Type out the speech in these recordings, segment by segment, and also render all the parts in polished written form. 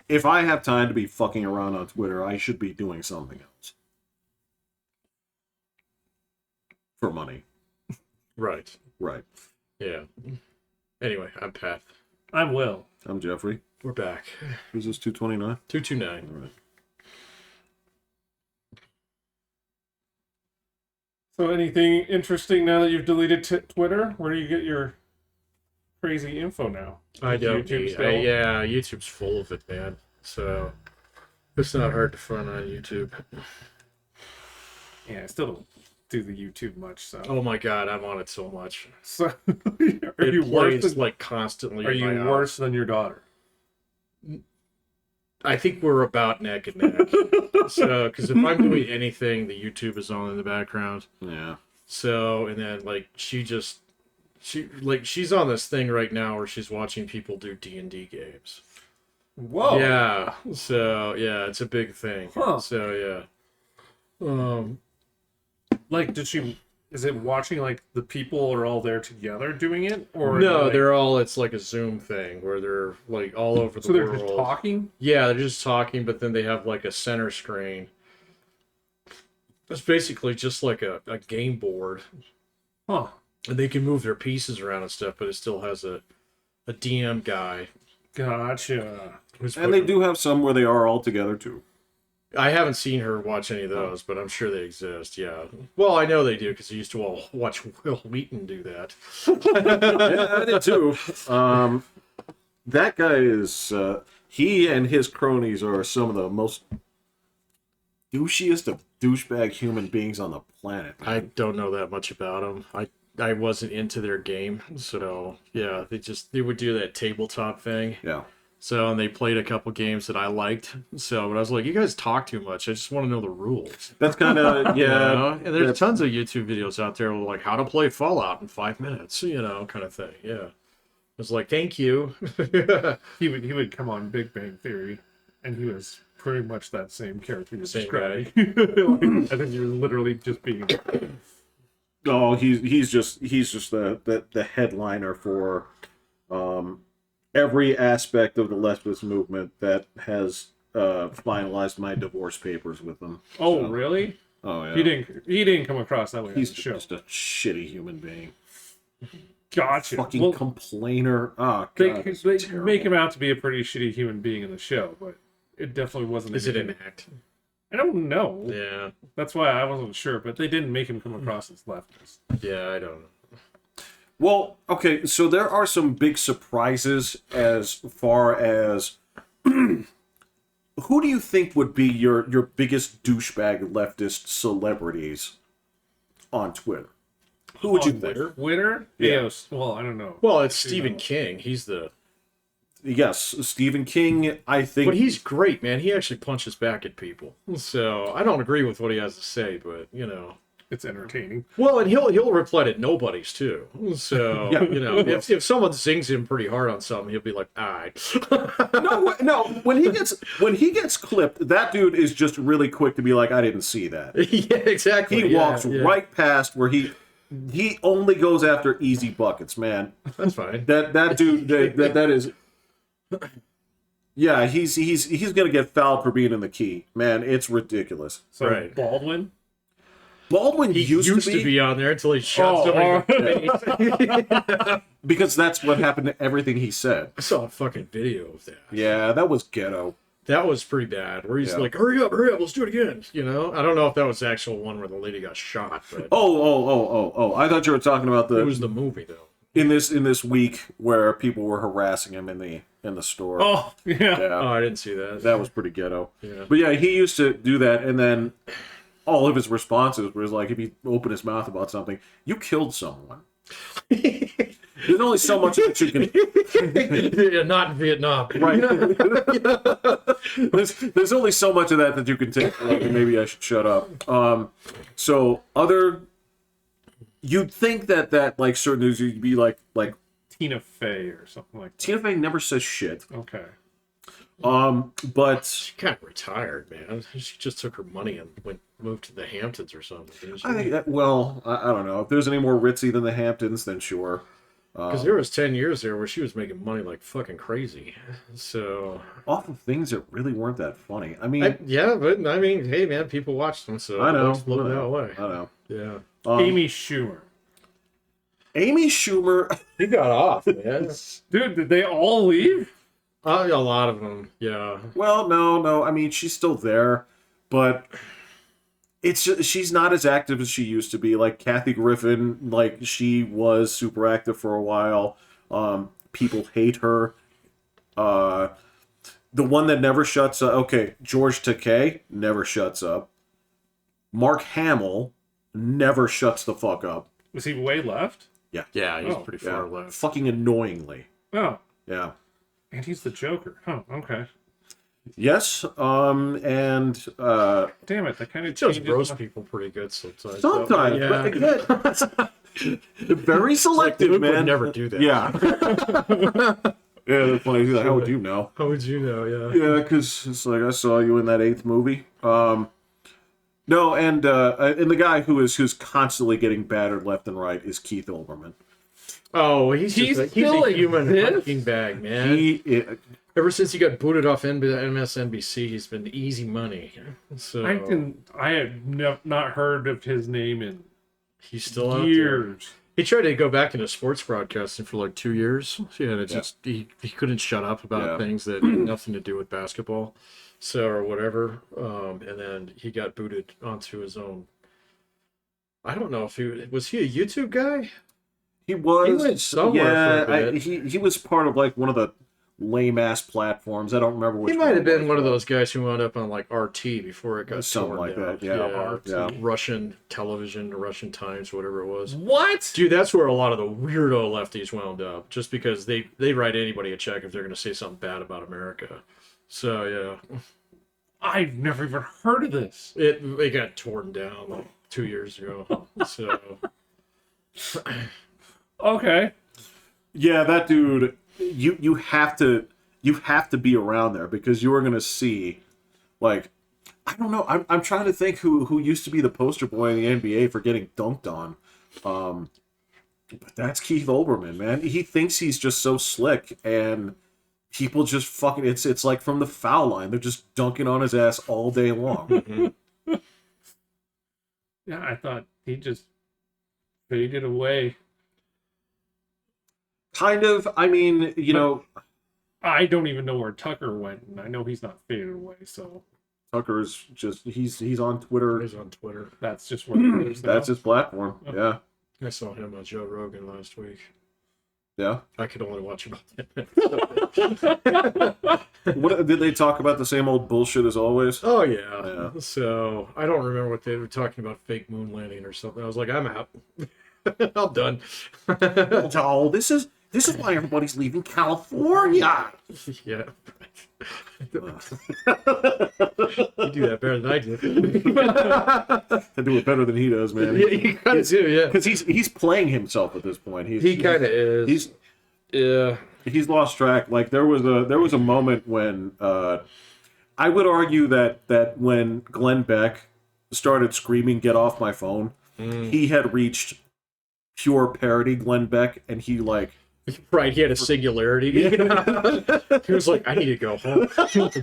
if I have time to be fucking around on Twitter, I should be doing something else. For money. Right. Right. Yeah. Anyway, I'm Pat. I'm Will. I'm Jeffrey. We're back. Who's this, 229? 229. All right. So anything interesting now that you've deleted Twitter? Where do you get your crazy info now? I don't YouTube need... still? yeah, YouTube's full of it, man. So, it's not hard to find on YouTube. Yeah, I still don't do the YouTube much, so... Oh my god, I'm on it so much. So, It are you worse plays, than, like, constantly are in you my worse house. than your daughter? I think we're about neck and neck. So, because if I'm doing anything, the YouTube is on in the background. Yeah. So, and then, like, she's on this thing right now where she's watching people do D&D games. Whoa! Yeah. So, yeah, it's a big thing. Huh. So, yeah. Like, is it watching, like, the people are all there together doing it? Or No, like, it's like a Zoom thing where they're, like, all over the so they're world. just talking? Yeah, they're just talking, but then they have, like, a center screen. It's basically just like a game board. Huh. And they can move their pieces around and stuff, but it still has a DM guy. Gotcha. And they do have some where they are all together, too. I haven't seen her watch any of those, but I'm sure they exist, yeah. Well, I know they do, because I used to watch Will Wheaton do that. Yeah, I did, too. That guy is... he and his cronies are some of the most douchiest of douchebag human beings on the planet. I don't know that much about them. I wasn't into their game, so, yeah, they would do that tabletop thing. Yeah. So, and they played a couple games that I liked. So, but I was like, you guys talk too much. I just want to know the rules. That's kind of, You yeah. know? And there's that's- tons of YouTube videos out there like how to play Fallout in 5 minutes, kind of thing. Yeah. I was like, thank you. He would come on Big Bang Theory, and he was pretty much that same character you're Same describing. Like, I think you're literally just being... Oh, he's just the headliner for every aspect of the leftist movement that has finalized my divorce papers with them. Oh, So- really? Oh yeah. He didn't come across that way on He's the show. just a shitty human being. Gotcha. Fucking Well, complainer. Oh they god. it's they terrible. make him out to be a pretty shitty human being in the show, but it definitely wasn't. Is it anything- an act? I don't know. Yeah. That's why I wasn't sure, but they didn't make him come across as leftist. Yeah, I don't know. Well, okay, so there are some big surprises as far as who do you think would be your biggest douchebag leftist celebrities on Twitter? Who would you On think? Twitter? Yeah. Well, I don't know. Well, it's Stephen King. He's the... Yes, Stephen King, I think. But he's great, man. He actually punches back at people. So, I don't agree with what he has to say, but, It's entertaining. Well, and he'll reply to nobodies, too. So, Yeah. if someone zings him pretty hard on something, he'll be like, all right. No, when he gets clipped, that dude is just really quick to be like, I didn't see that. Yeah, exactly. He Yeah, walks yeah. right past where he only goes after easy buckets, man. That's fine. That dude that is. Yeah, he's gonna get fouled for being in the key, man. It's ridiculous. So Right. Baldwin? Baldwin He used to be on there until he shot Oh, somebody in the face. because that's what happened to everything he said. I saw a fucking video of that. Yeah, that was ghetto. That was pretty bad. Where he's Yeah. like, hurry up, let's do it again. I don't know if that was the actual one where the lady got shot, but Oh! I thought you were talking about it was the movie though. in this week where people were harassing him in the store. Oh, yeah. Yeah, Oh, I didn't see that. that was pretty ghetto. Yeah. But yeah, he used to do that, and then all of his responses was like, if he opened his mouth about something, you killed someone. There's only so much that you can. Yeah, not in Vietnam. Right. there's only so much of that you can take. Like, maybe I should shut up. So you'd think that like certain news you'd be like Tina Fey or something like that. Tina Fey never says shit. Okay. But She kind of retired, man. She just took her money and moved to the Hamptons or something. Didn't she? I think that, well, I don't know. If there's any more ritzy than the Hamptons, then sure. Because there was 10 years there where she was making money like fucking crazy. So Off of things that really weren't that funny. I mean, yeah, but I mean, hey man, people watched them, so I know. let's look that way. I know. Yeah. Amy Schumer. Amy Schumer. He got off, man. Dude, did they all leave? A lot of them, yeah. Well, no. I mean, she's still there, but it's just, she's not as active as she used to be. Like Kathy Griffin, like she was super active for a while. People hate her. The one that never shuts up. Okay, George Takei never shuts up. Mark Hamill never shuts the fuck up. Was he way left? Yeah, he's Oh, pretty far left. Fucking annoyingly. Oh. Yeah. And he's the Joker. Huh, okay. Yes, and Damn it, that kind of He does changes roast my- people pretty good sometimes. sometimes, Yeah. but again, very selective, Luke man. would never do that. Yeah. Yeah, that's funny. He's like, how would you know? How would you know? Yeah. Yeah, because it's like I saw you in that 8th movie. No, and the guy who's constantly getting battered left and right is Keith Olbermann. Oh, he's a human exists? punching bag, man. Ever since he got booted off MSNBC, he's been easy money. So I have not heard of his name in he's still out there. years. He tried to go back into sports broadcasting for like 2 years. Yeah, and he couldn't shut up about things that had nothing to do with basketball, so or whatever. And then he got booted onto his own. I don't know if he a YouTube guy. He was. He went somewhere for a bit. He was part of like one of the lame ass platforms. I don't remember which. He might have it been was, one of but those guys who wound up on like RT before it got something torn like down. that. Yeah, RT, yeah. Russian television, Russian Times, whatever it was. What? Dude, that's where a lot of the weirdo lefties wound up, just because they write anybody a check if they're going to say something bad about America. So yeah, I've never even heard of this. it got torn down like 2 years ago. So Okay. Yeah, that dude. You have to be around there because you are gonna see, like, I don't know. I'm trying to think who used to be the poster boy in the NBA for getting dunked on. But that's Keith Olbermann, man. He thinks he's just so slick, and people just fucking. It's like from the foul line. They're just dunking on his ass all day long. Yeah, I thought he just faded away. Kind of. I mean, you know, I don't even know where Tucker went, and I know he's not faded away, so Tucker's just he's on Twitter. he's on Twitter. that's just what it is now. That's his platform. Yeah, I saw him on Joe Rogan last week. yeah. I could only watch about 10 minutes. What did they talk about? The same old bullshit as always. Oh yeah. So I don't remember what they were talking about, fake moon landing or something. I was like, I'm out. I'm done. Oh, this is why everybody's leaving California. Yeah. You do that better than I do. I do it better than he does, man. Yeah, you kind of do, yeah. Because he's playing himself at this point. He kind of is. He's lost track. Like there was a moment when I would argue that when Glenn Beck started screaming "Get off my phone," he had reached pure parody Glenn Beck, and he like. Right, he had a singularity. He was like, I need to go home.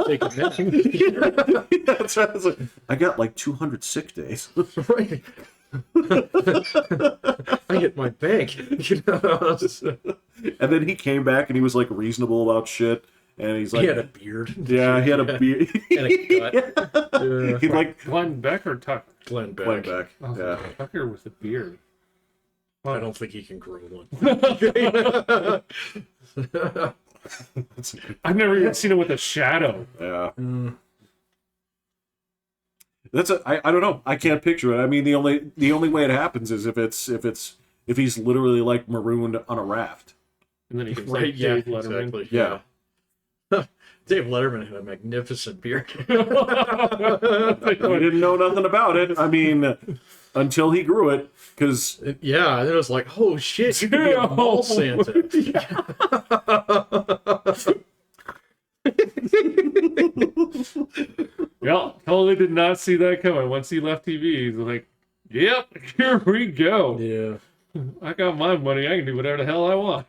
Take a nap. That's right. I was like, I got like 200 sick days. Right. I hit my bank. And then he came back and he was like reasonable about shit. And he's like, He had a beard. yeah, he had a beard. And a gut. Yeah. He like Glenn Beck or Tucker? Glenn Beck. Glenn Beck. Oh, Yeah. Tucker with a beard. I don't think he can grow one. I've never even seen it with a shadow. Yeah. I don't know. I can't picture it. I mean, the only way it happens is if he's literally like marooned on a raft. And then he can Right, say yeah, Dave Letterman. exactly. Yeah. Dave Letterman had a magnificent beard. He didn't know nothing about it. I mean, until he grew it, because Yeah, and then it was like, oh shit, you could be a mall Santa. Yeah, totally did not see that coming. Once he left TV, he's like, yep, here we go. Yeah. I got my money. I can do whatever the hell I want.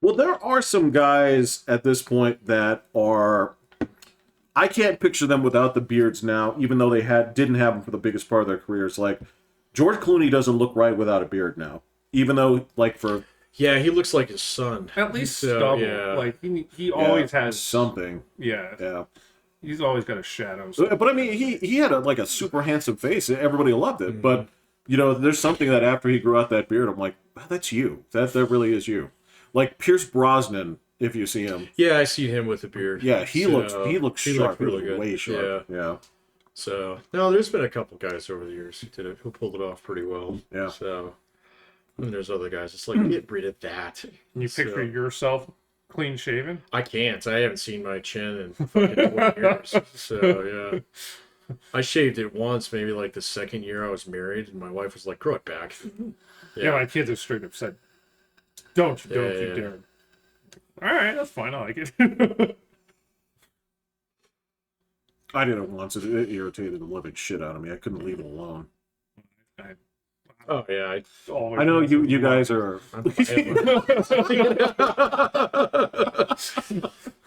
Well, there are some guys at this point that are. I can't picture them without the beards now, even though they didn't have them for the biggest part of their careers. Like George Clooney doesn't look right without a beard now, even though for Yeah, he looks like his son. At least So, stubble. yeah. Like he always has something. Yeah. Yeah. He's always got a shadow. But I mean, he had a super handsome face. Everybody loved it. But there's something that after he grew out that beard, I'm like, oh, that's you. That really is you. Like Pierce Brosnan, if you see him. Yeah, I see him with a beard. Yeah, he looks sharp. really good. Way sharp. Yeah. So no, there's been a couple guys over the years who pulled it off pretty well. Yeah. So and there's other guys. It's like get rid of that. Can you picture yourself clean shaven? I can't. I haven't seen my chin in fucking 20 years. So yeah. I shaved it once, maybe like the second year I was married, and my wife was like, grow it back. Yeah, my kids have straight up said, don't you dare. All right, that's fine. I like it. I did it once. It irritated the living shit out of me. I couldn't leave it alone. Oh yeah, I know you guys are.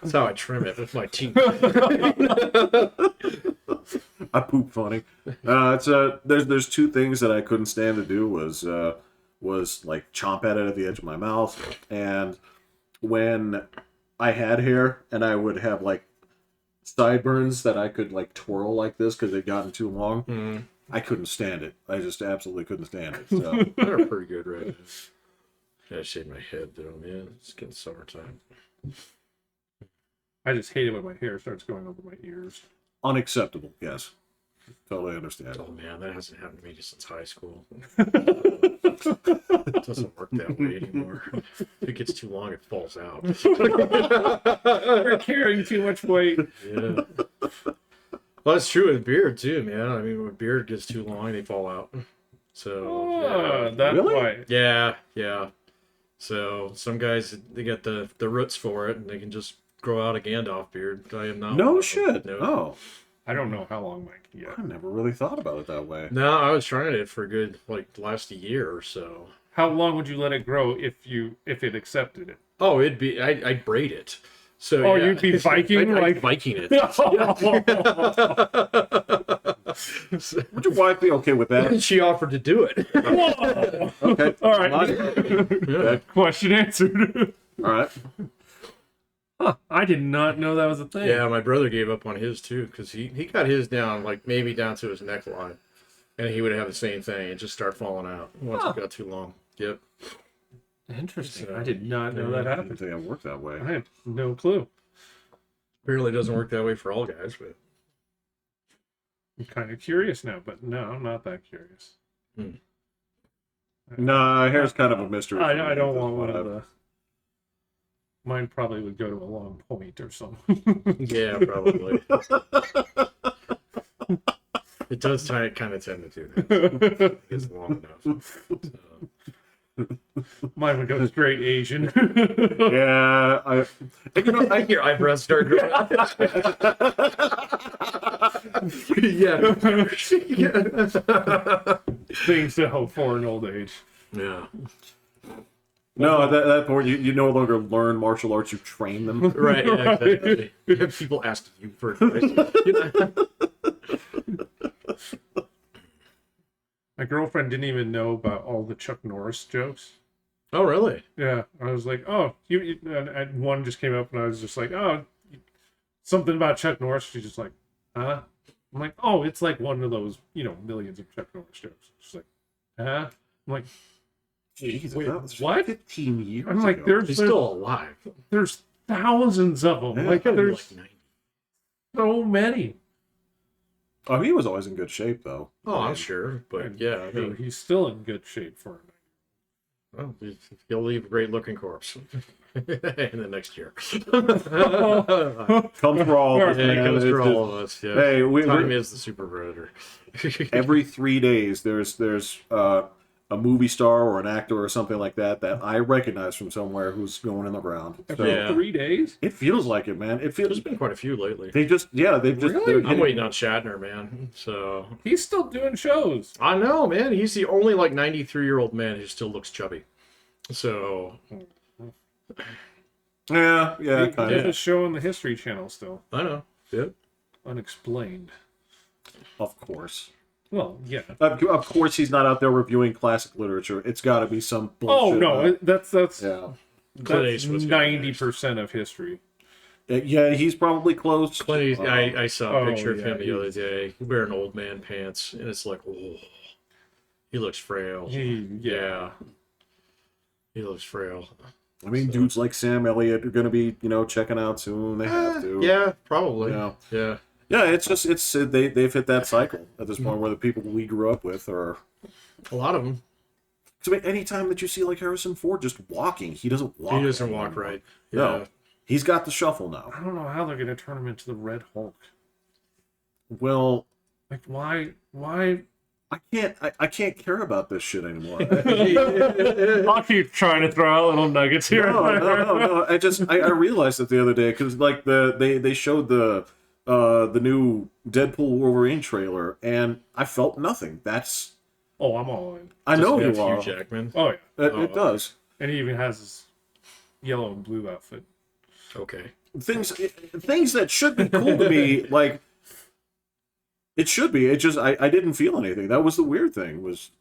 that's how I trim it with my teeth. I poop funny. There's two things that I couldn't stand to do was like chomp at it at the edge of my mouth, and when I had hair and I would have like sideburns that I could like twirl like this because they'd gotten too long. I couldn't stand it. I just absolutely couldn't stand it. So They're pretty good right now. Gotta shave my head though, man. It's getting summertime. I just hate it when my hair starts going over my ears. unacceptable. Yes, totally understand. Oh man, that hasn't happened to me since high school. It doesn't work that way anymore. If it gets too long, it falls out. You're carrying too much weight. Yeah. Well, that's true with beard too, man. I mean, when beard gets too long, they fall out. So that's Really? why. yeah. So some guys they get the roots for it, and they can just grow out a Gandalf beard. I am not. No shit. No. Oh, I don't know how long mine can get. I never really thought about it that way. No, I was trying it for a good last a year or so. How long would you let it grow if it accepted it? Oh, it'd be I'd braid it. So Oh, yeah. you'd be Viking I'd like Viking it. Would your wife be okay with that? She offered to do it. Whoa! Okay. All right. Okay. Question answered. All right. Huh, I did not know that was a thing. Yeah, my brother gave up on his too because he got his down maybe down to his neckline, and he would have the same thing and just start falling out once it got too long. Yep. Interesting. So, I did not know that I didn't happened. think it worked that way. I had no clue. Apparently, it doesn't work that way for all guys, but I'm kind of curious now, but no, I'm not that curious. No, hair's kind of a mystery. for me I at don't this want one point. of the. Mine probably would go to a long point or something. yeah, probably. It does kind of tend to do that. It's long enough. So. Mine would go straight Asian. Yeah, Your eyebrows start growing. yeah. Things to hope for in old age. Yeah. no, at that point you no longer learn martial arts; you train them. Right. Yeah, exactly. You have people asking you for advice. My girlfriend didn't even know about all the Chuck Norris jokes. Oh, really? Yeah, I was like, oh, and one just came up, and I was just like, oh, something about Chuck Norris. She's just like, huh? I'm like, oh, it's like one of those, millions of Chuck Norris jokes. She's like, huh? I'm like, Jesus, wait, that was what? 15 years I'm like, ago. He's still alive. there's thousands of them. Yeah. Like, Gotta be there's 90. so many. Oh, he was always in good shape, though. Oh, I'm sure. But And, yeah, I mean, he's still in good shape for him. well, he'll leave a great looking corpse in the next year. Comes for all of us, Yeah, it man. goes It's for just- all of us. Yeah. Hey, Time is the super predator. every 3 days there's a movie star or an actor or something like that I recognize from somewhere who's going in the round. So Yeah. 3 days? it feels like it, man. It feels There's been quite a few lately. they've just Really? they're I'm hitting- waiting on Shatner, man. So He's still doing shows. I know, man. He's the only like 93-year-old man who still looks chubby. So yeah, He kind did of. a show on the History Channel still. I know. Yeah. Unexplained. Of course. Well, yeah. Of course, he's not out there reviewing classic literature. It's got to be some Oh bullshit. no, that's yeah, Clint that's Eastwood's gonna be 90% of history. yeah. He's probably close. Clint Eastwood, I saw a Oh, picture of yeah, him the other day wearing old man pants, and it's like, oh, he looks frail. Yeah. He looks frail. I mean, dudes like Sam Elliott are going to be, checking out soon. They have to. Yeah, probably. Yeah. Yeah. Yeah, they've hit that cycle at this point where the people we grew up with are. A lot of them. So anytime that you see like Harrison Ford just walking, he doesn't walk. He doesn't walk right. Yeah. No, he's got the shuffle now. I don't know how they're going to turn him into the Red Hulk. Well, Like, why? I can't care about this shit anymore. I'll keep trying to throw out little nuggets here. No. I realized it the other day because like they showed the new Deadpool Wolverine trailer and I felt nothing. That's Oh, I'm all in. I know Just you Hugh are. Jackman. Oh yeah, It does. and he even has his yellow and blue outfit. Okay. Things that should be cool to me, like it should be. It just I didn't feel anything. That was the weird thing. Was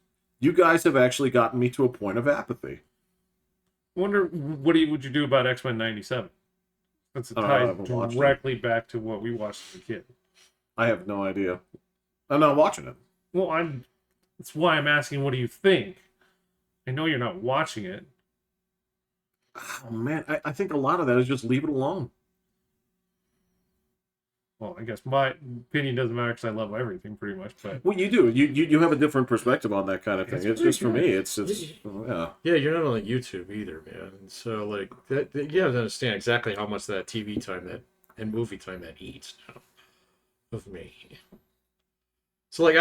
you guys have actually gotten me to a point of apathy. Wonder would you do about X-Men '97? Since it I ties haven't watched it. directly back to what we watched as a kid. I have no idea. I'm not watching it. Well, that's why I'm asking. What do you think? I know you're not watching it. Oh man, I think a lot of that is just leave it alone. Well, I guess my opinion doesn't matter because I love everything pretty much. But Well, you do. You have a different perspective on that kind of thing. It's It's just for pretty me. good. It's yeah. Yeah, you're not on YouTube either, man. So like you have to understand exactly how much that TV time and movie time that eats now of me. So like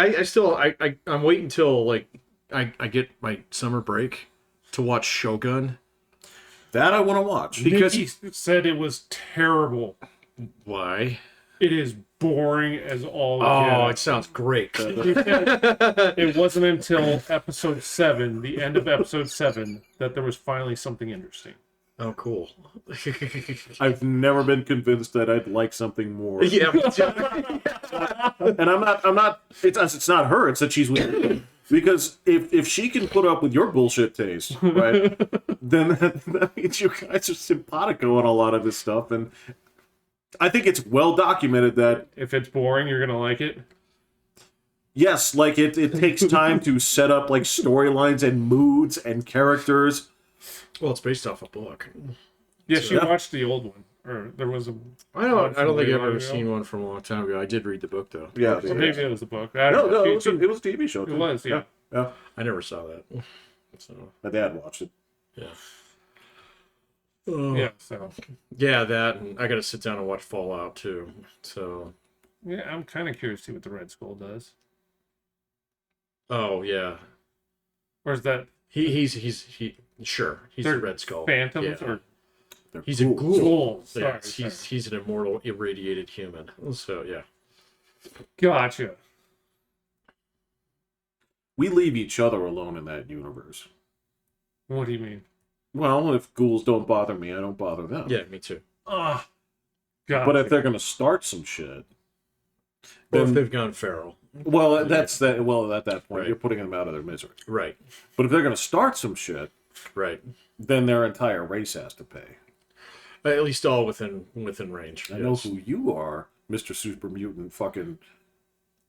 I'm waiting till like I get my summer break to watch Shogun. That I want to watch. Because- Nikki said it was terrible. Why? It is boring as all. Oh, get it sounds great. He said it wasn't until episode 7, the end of episode 7, that there was finally something interesting. Oh, cool. I've never been convinced that I'd like something more. Yeah. And I'm not. It's not her. It's that she's weird. Because if she can put up with your bullshit taste, right, then that means you guys are simpatico on a lot of this stuff, and I think it's well documented that If it's boring, you're gonna like it. yes, like it takes time to set up like storylines and moods and characters. Well, it's based off a book. Yeah, she Yeah. watched the old one, or there was a. I don't think way I've long ever ago. seen one from a long time ago. I did read the book though. Yeah, So maybe it was the book. I don't no, know. it was a TV show. It Too. was, yeah. yeah. I never saw that. So My dad watched it. yeah. Yeah, so Yeah, that, and I got to sit down and watch Fallout too. So, yeah, I'm kind of curious to see what the Red Skull does. oh yeah, Or is that he's sure he's They're a Red Skull. phantoms Yeah. or They're He's cool. a ghoul. ghouls? Sorry, Yeah, sorry. he's an immortal, irradiated human. So yeah, Gotcha. We leave each other alone in that universe. What do you mean? Well, if ghouls don't bother me, I don't bother them. yeah, me too. Ah, gotcha. But if they're gonna start some shit, Or if then they've gone feral, well, that's that. Well, at that point, Right. you're putting them out of their misery. right, But if they're gonna start some shit, right. then their entire race has to pay. At least all within range. I know yes. who you are, Mr. Super Mutant fucking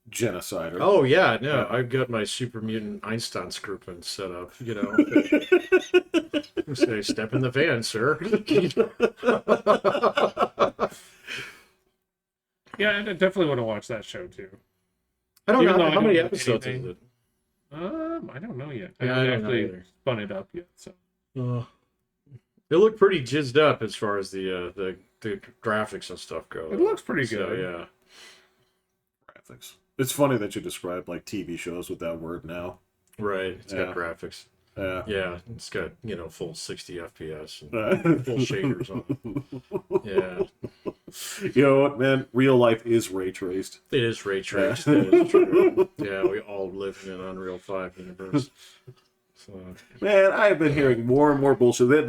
genocider. Oh yeah, no, I've got my super mutant Einstein scrupin set up. You know, say step in the van, sir. Yeah, I definitely want to watch that show too. I don't Even know though I how many don't know episodes is anything. it. I don't know yet. Yeah, I haven't don't know actually either. spun it up yet. So They look pretty jizzed up as far as the graphics and stuff go. it looks pretty So, good. yeah. Graphics. It's funny that you describe like TV shows with that word now. Right. It's got graphics. Yeah. Yeah, it's got, full 60 FPS and full shaders on it. Yeah. You know what, man? Real life is ray traced. It is ray traced. That is true. Yeah, we all live in an Unreal 5 universe. So. Man, I've been hearing more and more bullshit.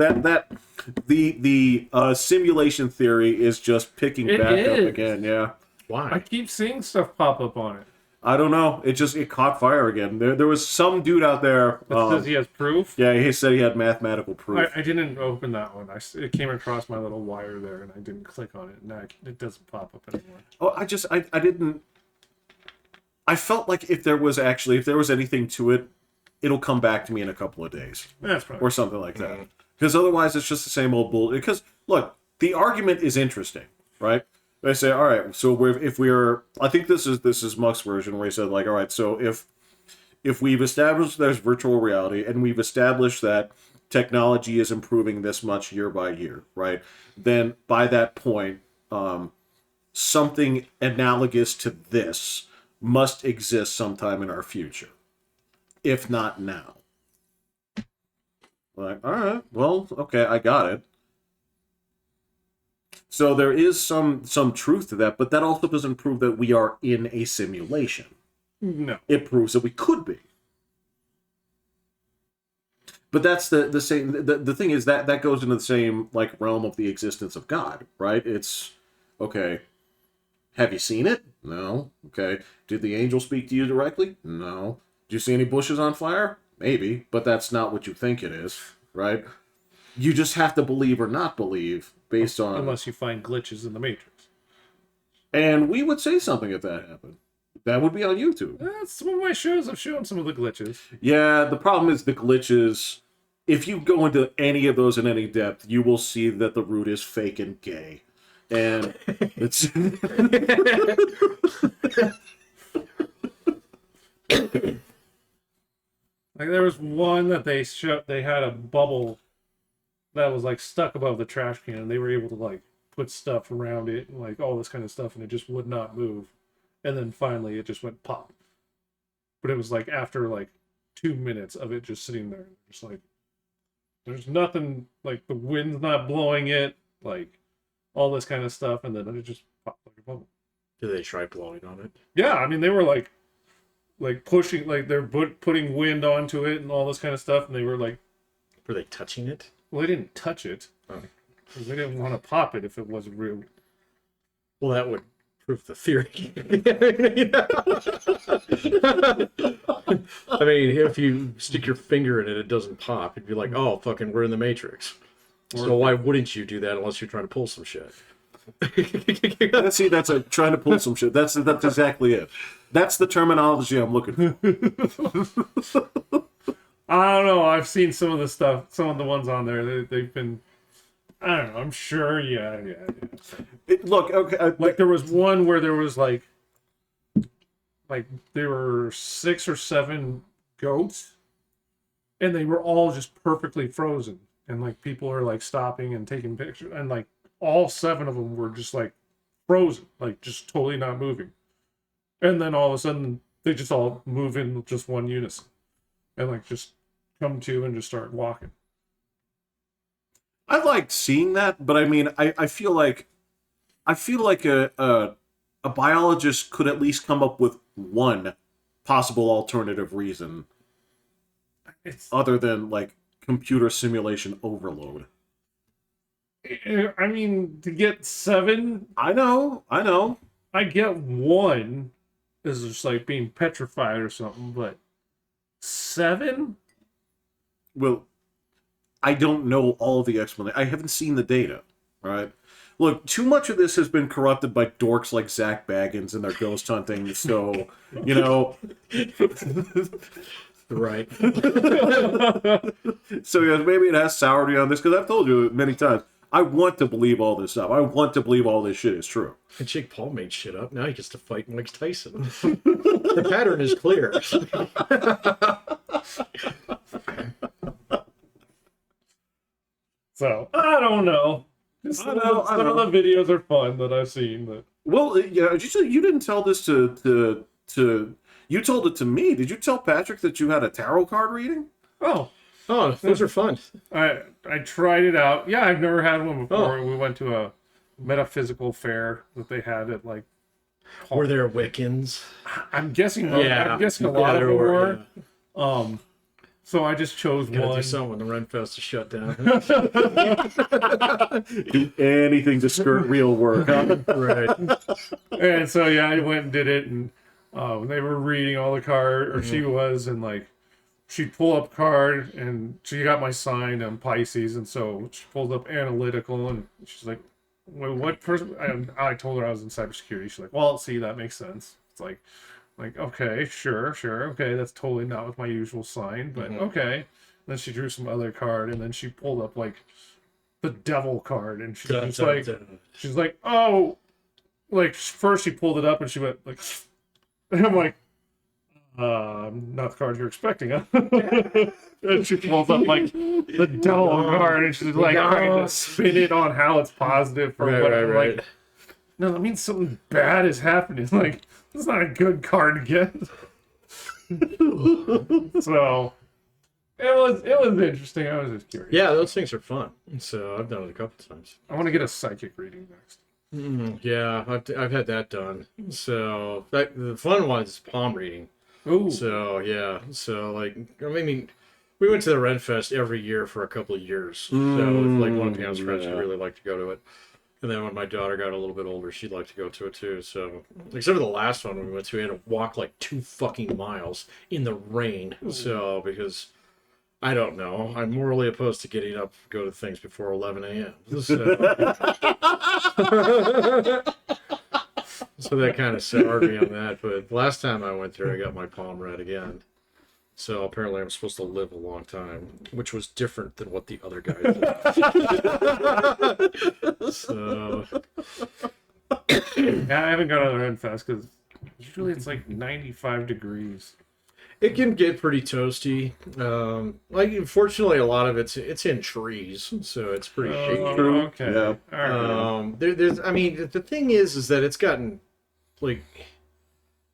The simulation theory is just picking back up again. Yeah. Why? I keep seeing stuff pop up on it. I don't know. It caught fire again. There was some dude out there that says he has proof. Yeah, he said he had mathematical proof. I didn't open that one. It came across my little wire there, and I didn't click on it, and it doesn't pop up anymore. Oh, I didn't. I felt like if there was anything to it, it'll come back to me in a couple of days. That's probably or something like that. Because otherwise, it's just the same old bull. Because look, the argument is interesting, right? They say, all right, so I think this is Muck's version where he said, like, all right, so if we've established there's virtual reality and we've established that technology is improving this much year by year, right? Then by that point, something analogous to this must exist sometime in our future, if not now. Like, all right, well, okay, I got it. So there is some truth to that, but that also doesn't prove that we are in a simulation. No. It proves that we could be. But that's the same. The thing is that goes into the same like realm of the existence of God, right? It's okay. Have you seen it? No. Okay. Did the angel speak to you directly? No. Do you see any bushes on fire? Maybe, but that's not what you think it is, right? You just have to believe or not believe based on... Unless you find glitches in the Matrix. And we would say something if that happened. That would be on YouTube. Some of my shows have shown some of the glitches. Yeah, the problem is the glitches... If you go into any of those in any depth, you will see that the root is fake and gay. And it's... Like there was one that they had a bubble that was like stuck above the trash can, and they were able to like put stuff around it and like all this kind of stuff, and it just would not move. And then finally it just went pop. But it was like after like 2 minutes of it just sitting there, just like there's nothing, like the wind's not blowing it, like all this kind of stuff, and then it just popped like a bubble. Did they try blowing on it? Yeah, I mean they were like pushing, like they're putting wind onto it and all this kind of stuff, and they were like... Were they touching it? Well, they didn't touch it. Because they didn't want to pop it if it wasn't real. Well, that would prove the theory. I mean, if you stick your finger in it, it doesn't pop. You'd be like, oh, fucking, we're in the Matrix. So why wouldn't you do that unless you're trying to pull some shit? See, that's trying to pull some shit. That's exactly it. That's the terminology I'm looking for. I don't know. I've seen some of the stuff, some of the ones on there. They've been, I don't know. I'm sure. Yeah. Look, okay. Like there was one where there was like there were 6 or 7 goats, and they were all just perfectly frozen, and like people are like stopping and taking pictures, and like all 7 of them were just like frozen, like just totally not moving. And then all of a sudden they just all move in just one unison and like just come to and just start walking. I liked seeing that, but I mean, I feel like a biologist could at least come up with one possible alternative reason other than like computer simulation overload. I mean, to get 7, I know. I get 1 is just like being petrified or something, but 7? Well, I don't know all of the explanation. I haven't seen the data, right? Look, too much of this has been corrupted by dorks like Zach Baggins and their ghost hunting, so, you know... Right. So, yeah, maybe it has soured me on this, because I've told you many times, I want to believe all this stuff. I want to believe all this shit is true. And Jake Paul made shit up. Now he gets to fight Mike Tyson. The pattern is clear. So, I don't know. Some of the videos are fun that I've seen. But... Well, yeah, you didn't tell this to You told it to me. Did you tell Patrick that you had a tarot card reading? Oh, those are fun. I tried it out. Yeah, I've never had one before. Oh. We went to a metaphysical fair that they had at like. Were there Wiccans? I'm guessing. Yeah. I'm guessing a lot of there them were. were. Yeah. So I just chose Gotta one. do something when the Renfest is shut down. Do anything to skirt real work, huh? Right. And so yeah, I went and did it, and they were reading all the card, or she was, and like she'd pull up card, and she got my sign on Pisces, and so she pulled up analytical, and she's like, "Well, what person?" And I told her I was in cybersecurity. She's like, "Well, see, that makes sense." It's like okay, sure, okay, that's totally not with my usual sign, but okay. Then she drew some other card, and then she pulled up like the devil card, and she's just like, she's like, oh, like first she pulled it up, and she went like, and I'm like, not the card you're expecting, huh? And she pulls up like the devil card, and she's like trying to spin it on how it's positive for whatever. Like, no, that means something bad is happening. Like, it's not a good card to get. So it was interesting. I was just curious. Yeah, those things are fun. So I've done it a couple times. I want to get a psychic reading next. Yeah, I've had that done. So the fun one is palm reading. Ooh. So yeah, so like I mean, we went to the Renfest every year for a couple of years. So like one of Pam's friends would really like to go to it. And then when my daughter got a little bit older, she'd like to go to it too. So, except for the last one we went to, we had to walk like 2 fucking miles in the rain. So, because I don't know, I'm morally opposed to getting up, go to things before 11 a.m. So, so that kind of soured me on that. But last time I went there, I got my palm read again. So apparently I'm supposed to live a long time, which was different than what the other guy did. So Yeah, I haven't gone to the Renfest because usually it's like 95 degrees. it can get pretty toasty. Like unfortunately, a lot of it's in trees, so it's pretty shaky. Okay. Yeah. All right. There's, I mean, the thing is that it's gotten like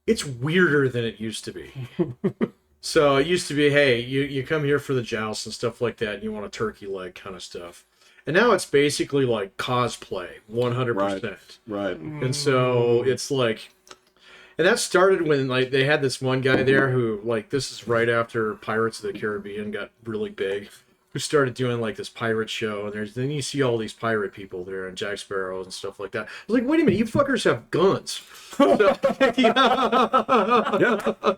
it's weirder than it used to be. So it used to be, hey, you come here for the joust and stuff like that, and you want a turkey leg kind of stuff. And now it's basically like cosplay, 100%. Right. And so it's like, and that started when like they had this one guy there who like this is right after Pirates of the Caribbean got really big, who started doing like this pirate show, and then you see all these pirate people there and Jack Sparrow and stuff like that. I was like, wait a minute, you fuckers have guns. So,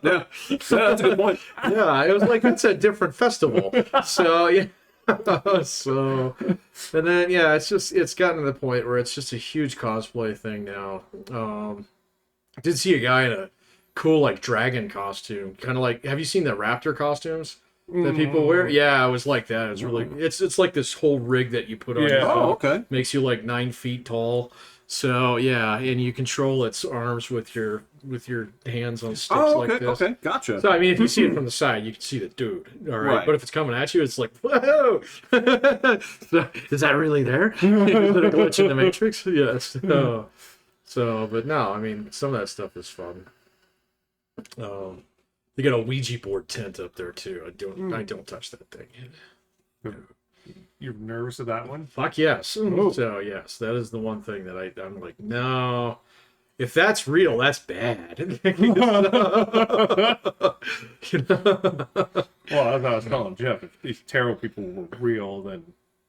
Yeah, that's a good point. yeah, it was like it's a different festival. So yeah. So and then yeah, it's gotten to the point where it's just a huge cosplay thing now. I did see a guy in a cool like dragon costume, kind of like, have you seen the raptor costumes that people wear? Yeah, it was like that. It's really it's like this whole rig that you put on your Oh, boat. okay. Makes you like 9 feet tall. So yeah, and you control its arms with your hands on sticks Oh, like okay, this. okay, gotcha. So I mean, if you see it from the side, you can see the dude. All right, Right. but if it's coming at you, it's like, whoa! So, is that really there? Is it a glitch in the Matrix? Yes. So, but no, I mean, some of that stuff is fun. They got a Ouija board tent up there too. I don't touch that thing. You're nervous of that one? Fuck yes. So yes, that is the one thing that I'm like, no. If that's real, that's bad. You know? Well, as I was telling Jeff, if these tarot people were real, then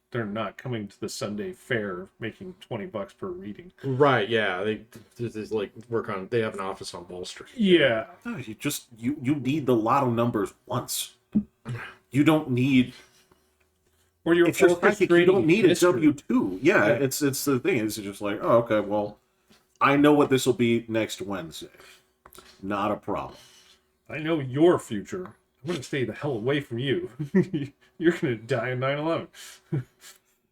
they're not coming to the Sunday fair making $20 per reading. Right? Yeah, they like work on. They have an office on Wall Street. Yeah. No, you need the lotto numbers once. You don't need. Or you're If you're psychic, you don't need a history. W-2. Yeah, it's the thing. It's just like, oh, okay, well, I know what this will be next Wednesday. Not a problem. I know your future. I'm going to stay the hell away from you. You're going to die in 9/11.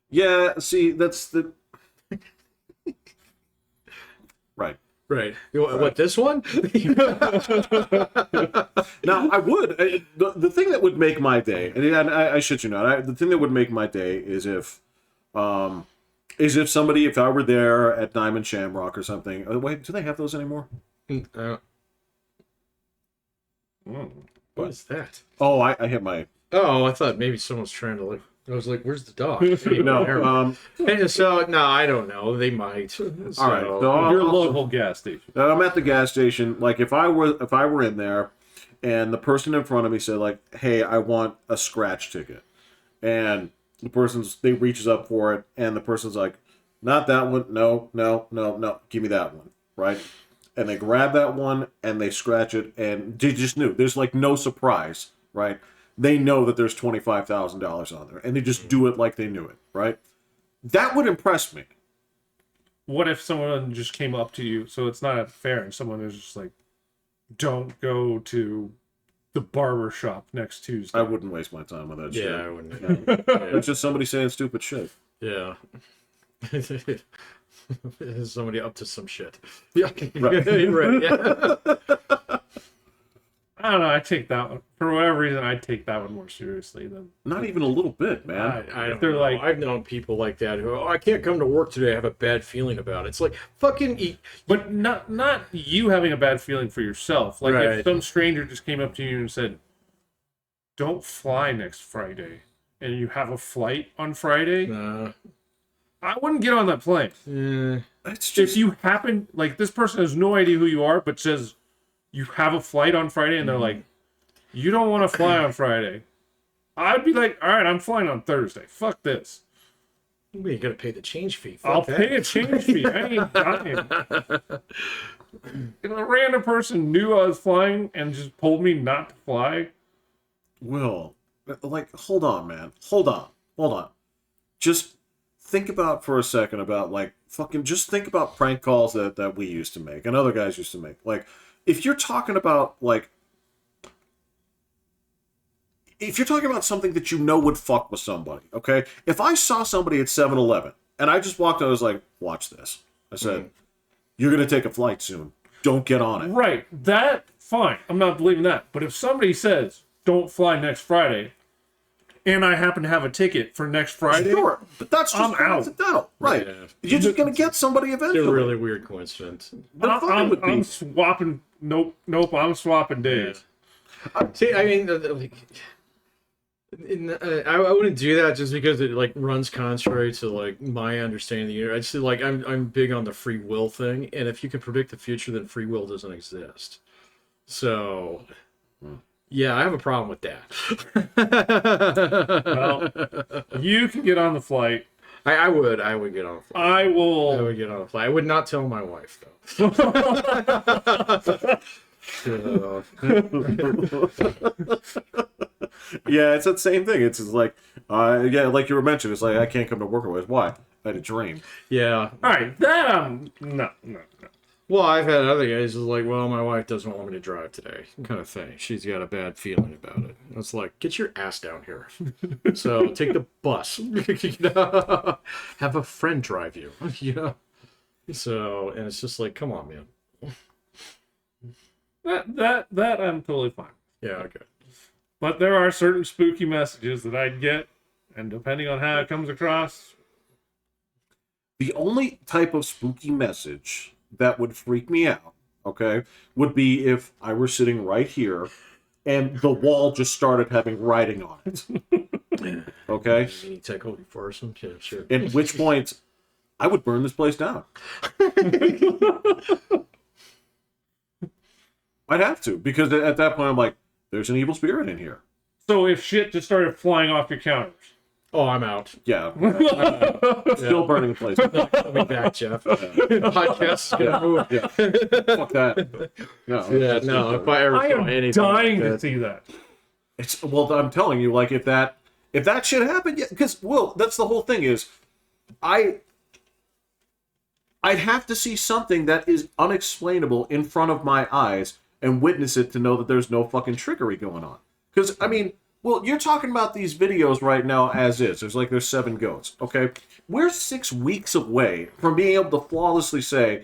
Yeah, see, that's the. Right. Right. What, this one? Now, I would. The thing that would make my day, and I shit you not, the thing that would make my day is if somebody, if I were there at Diamond Shamrock or something. Wait, do they have those anymore? What is that? Oh, I hit my... Oh, I thought maybe someone's trying to like. I was like, "Where's the dog?" Anyway, No, and so no, I don't know. They might. So, all right. So Your local gas station. I'm at the gas station. Like, if I were in there, and the person in front of me said, like, "Hey, I want a scratch ticket," and they reaches up for it, and the person's like, "Not that one. No, no, no, no. Give me that one." Right? And they grab that one and they scratch it, and they just knew. There's like no surprise, right? They know that there's $25,000 on there, and they just do it like they knew it, right? That would impress me. What if someone just came up to you? So it's not fair, and someone is just like, "Don't go to the barber shop next Tuesday." I wouldn't waste my time with that shit. yeah, I wouldn't. It's just somebody saying stupid shit. Yeah. Somebody up to some shit. Yeah, Right. right. Yeah. I don't know. I take that one for whatever reason. I take that one more seriously than Not even a little bit, man. I don't They're know. like- I've known people like that who, I can't come to work today. I have a bad feeling about it. It's like fucking eat. But not you having a bad feeling for yourself. Like Right. if some stranger just came up to you and said, "Don't fly next Friday," and you have a flight on Friday, I wouldn't get on that plane. It's If just you happen, like this person has no idea who you are, but says you have a flight on Friday, and they're like, "You don't want to fly on Friday," I'd be like, "All right, I'm flying on Thursday. Fuck this. You gotta pay the change fee. Fuck I'll that. pay a change fee. I ain't dying." If a random person knew I was flying and just told me not to fly, Will. Like, hold on, man. Hold on. Just think about for a second about like fucking. Just think about prank calls that we used to make and other guys used to make. Like, if you're talking about something that you know would fuck with somebody, okay? If I saw somebody at 7-Eleven and I just walked out, I was like, "Watch this." I said, "You're gonna take a flight soon. Don't get on it." right, that, fine. I'm not believing that. But if somebody says, "Don't fly next Friday," and I happen to have a ticket for next Friday, Sure, but that's just I'm out. coincidental, right? Yeah. You're just gonna get somebody It's eventually. a really weird coincidence. I'm swapping. Nope. I'm swapping days. See, I mean, I wouldn't do that just because it like runs contrary to like my understanding of the universe. I just like I'm big on the free will thing, and if you can predict the future, then free will doesn't exist. So, yeah, I have a problem with that. Well, you can get on the flight. I would get on a flight. I will. I would get on a flight. I would not tell my wife though. Yeah, it's that same thing. It's just like, yeah, like you were mentioning, it's like I can't come to work always. Why? I had a dream. Yeah. All right, that no. Well, I've had other guys who's like, well, my wife doesn't want me to drive today, kind of thing. She's got a bad feeling about it. It's like, get your ass down here. So take the bus. Have a friend drive you. You know. So, and it's just like, come on, man. That I'm totally fine. Yeah, okay. But there are certain spooky messages that I'd get, and depending on how it comes across, The only type of spooky message that would freak me out, okay, would be if I were sitting right here and the wall just started having writing on it. Okay? Any technical for some? Yeah, sure. At which point, I would burn this place down. I'd have to, because at that point I'm like, there's an evil spirit in here. so if shit just started flying off your counters, Oh, I'm out. Yeah. Still burning the place down. I'll be back, Jeff. Podcast is gonna move. Yeah. Fuck that. No. Yeah, no. If I ever I saw am anything dying like to that, see that. It's, well, I'm telling you, like, if that shit happened, yeah, because, Will, that's the whole thing is, I'd have to see something that is unexplainable in front of my eyes and witness it to know that there's no fucking trickery going on. Because, I mean, well, you're talking about these videos right now as is. There's 7 goats, okay? We're 6 weeks away from being able to flawlessly say,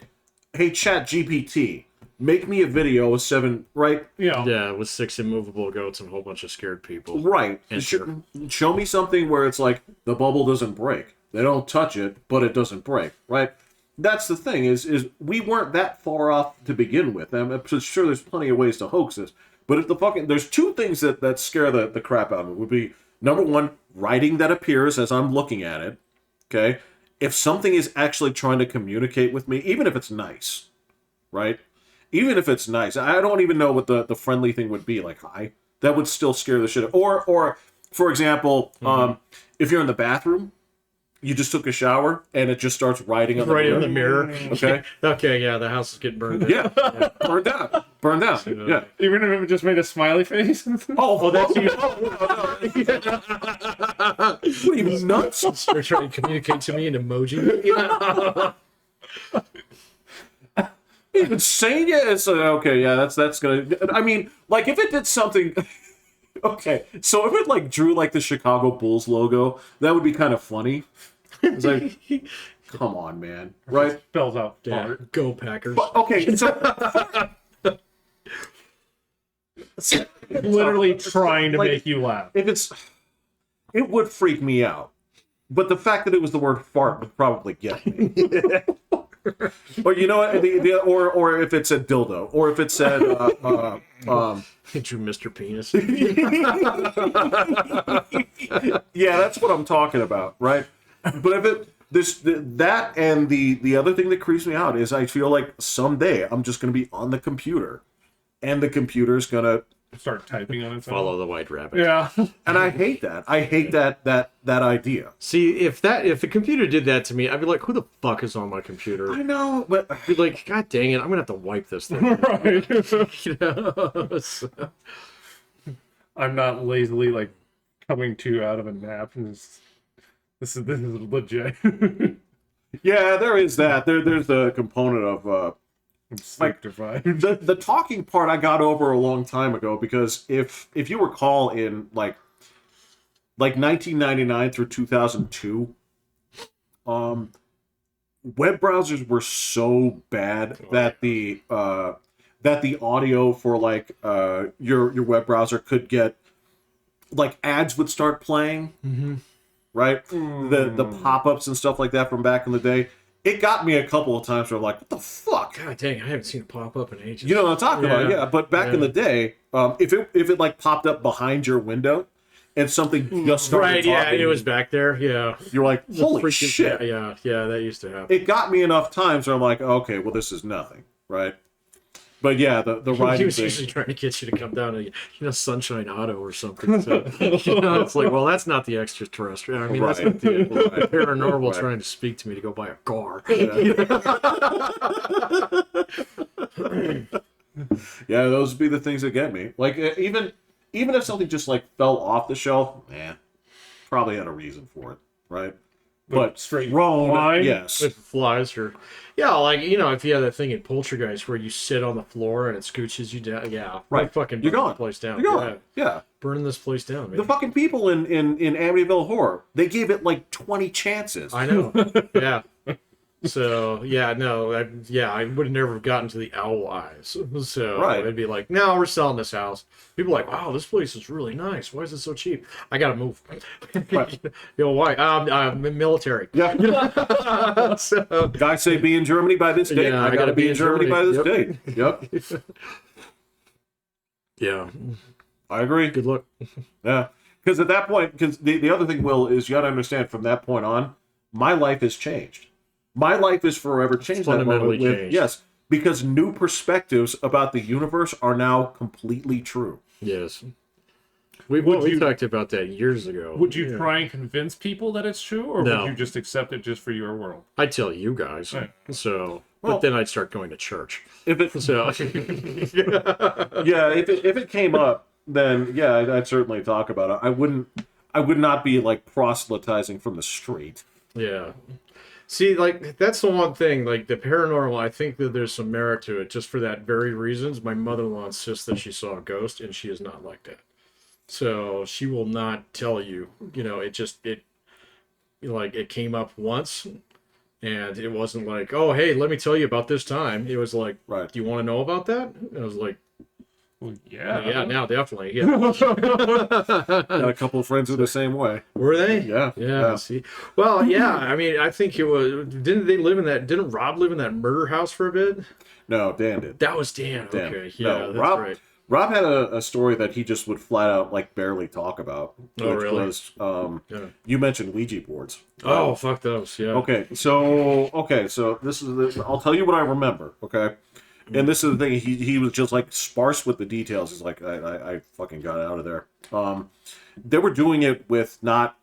hey, Chat GPT, make me a video with 7, right? Yeah. yeah, with 6 immovable goats and a whole bunch of scared people. Right. Enter. Show me something where it's like the bubble doesn't break. They don't touch it, but it doesn't break, right? That's the thing is we weren't that far off to begin with. I'm sure there's plenty of ways to hoax this, But if there's two things that scare the crap out of me. Would be, number one, writing that appears as I'm looking at it. Okay, if something is actually trying to communicate with me, even if it's nice, right? Even if it's nice, I don't even know what the friendly thing would be, like hi. That would still scare the shit out. Or for example, if you're in the bathroom, you just took a shower and it just starts writing on the mirror. In the mirror. Okay. Okay, yeah, the house is getting burned down. Yeah. Burned down. Yeah. Even if it just made a smiley face. Oh, that's you. What are you, nuts? They're trying to communicate to me in emoji. Even saying it, it's okay. Yeah, that's gonna. I mean, like if it did something. Okay, so if it like drew like the Chicago Bulls logo, that would be kind of funny. It's like, come on, man, right? Spells out Yeah, fart. go Packers. But, okay, so Literally trying to like, make you laugh. if it would freak me out. But the fact that it was the word fart would probably get me. Or you know what? Or if it said dildo, or if it said He drew Mr. Penis. yeah, that's what I'm talking about, right? But if that and the other thing that creeps me out is I feel like someday I'm just going to be on the computer, and the computer's going to Start typing on its own. Follow the white rabbit. Yeah. and I hate that. I hate that idea. See, if the computer did that to me, I'd be like, who the fuck is on my computer? I know, but I'd be like, God dang it, I'm gonna have to wipe this thing. Right. You know? So- I'm not lazily like coming to out of a nap and this is legit. yeah, there is that. There's the component of I'm sleep deprived. the talking part I got over a long time ago, because if you recall in like 1999 through 2002, web browsers were so bad that the audio for like your web browser could get like ads would start playing, right? The pop-ups and stuff like that from back in the day. It got me a couple of times where I'm like, what the fuck? God dang, I haven't seen it pop up in ages. You know what I'm talking about? Yeah. Yeah, but back in the day, if it like popped up behind your window and something just started Right, yeah, talking, it was back there, yeah. you're like, holy Freaking- shit. Yeah, that used to happen. It got me enough times where I'm like, okay, well, this is nothing, right? But yeah, the He writing was thing. usually trying to get you to come down to, Sunshine Auto or something. So, it's like, well, that's not the extraterrestrial. I mean, that's Right. not the paranormal Right. trying to speak to me to go buy a car. Yeah, those would be the things that get me. Like, even if something just like fell off the shelf, probably had a reason for it, right? But straight thrown, flying? yes. With flies or, yeah, like, if you have that thing in Poltergeist where you sit on the floor and it scooches you down, yeah, Right. fucking You're burn gone. the place down. You're gone. Yeah. Burning this place down, man. The fucking people in Amityville Horror, they gave it like 20 chances. I know. Yeah. So I would have never gotten to the owl eyes. So Right. it'd be like, no, we're selling this house. People are like, wow, this place is really nice. Why is it so cheap? I gotta move. Right. Why? Military. Yeah. So, Guys say be in Germany by this date. Yeah, I gotta be in Germany by this Yep. date. Yep. yeah. I agree. Good luck. Yeah. Because at that point, because the other thing, Will, is you gotta understand from that point on, my life has changed. My life is forever changed. Fundamentally that moment changed. Yes. Because new perspectives about the universe are now completely true. Yes. We you- talked about that years ago. Would you try and convince people that it's true, or No. would you just accept it just for your world? I'd tell you guys. Right. So, Well- but then I'd start going to church. If it So, yeah, if it came up, then yeah, I'd certainly talk about it. I would not be like proselytizing from the street. yeah. See, like, that's the one thing, like, the paranormal, I think that there's some merit to it, just for that very reasons. My mother-in-law insists that she saw a ghost, and she is not like that. So, she will not tell you, it came up once, and it wasn't like, oh, hey, let me tell you about this time. It was like, Right. do you want to know about that? And I was like, Well, yeah. yeah, now, definitely. Yeah. Got a couple of friends who are the same way. Were they? Yeah. Yeah. See, well, yeah. I mean, I think it was. Didn't Rob live in that murder house for a bit? No, Dan did. That was Dan. Dan. Okay. Yeah, No, that's Rob. right. Rob had a story that he just would flat out like barely talk about, Oh, which really? was Yeah. you mentioned Ouija boards. Oh, fuck those. Yeah. So this is I'll tell you what I remember. Okay, and this is the thing. He was just like sparse with the details. He's like I fucking got out of there. They were doing it with not.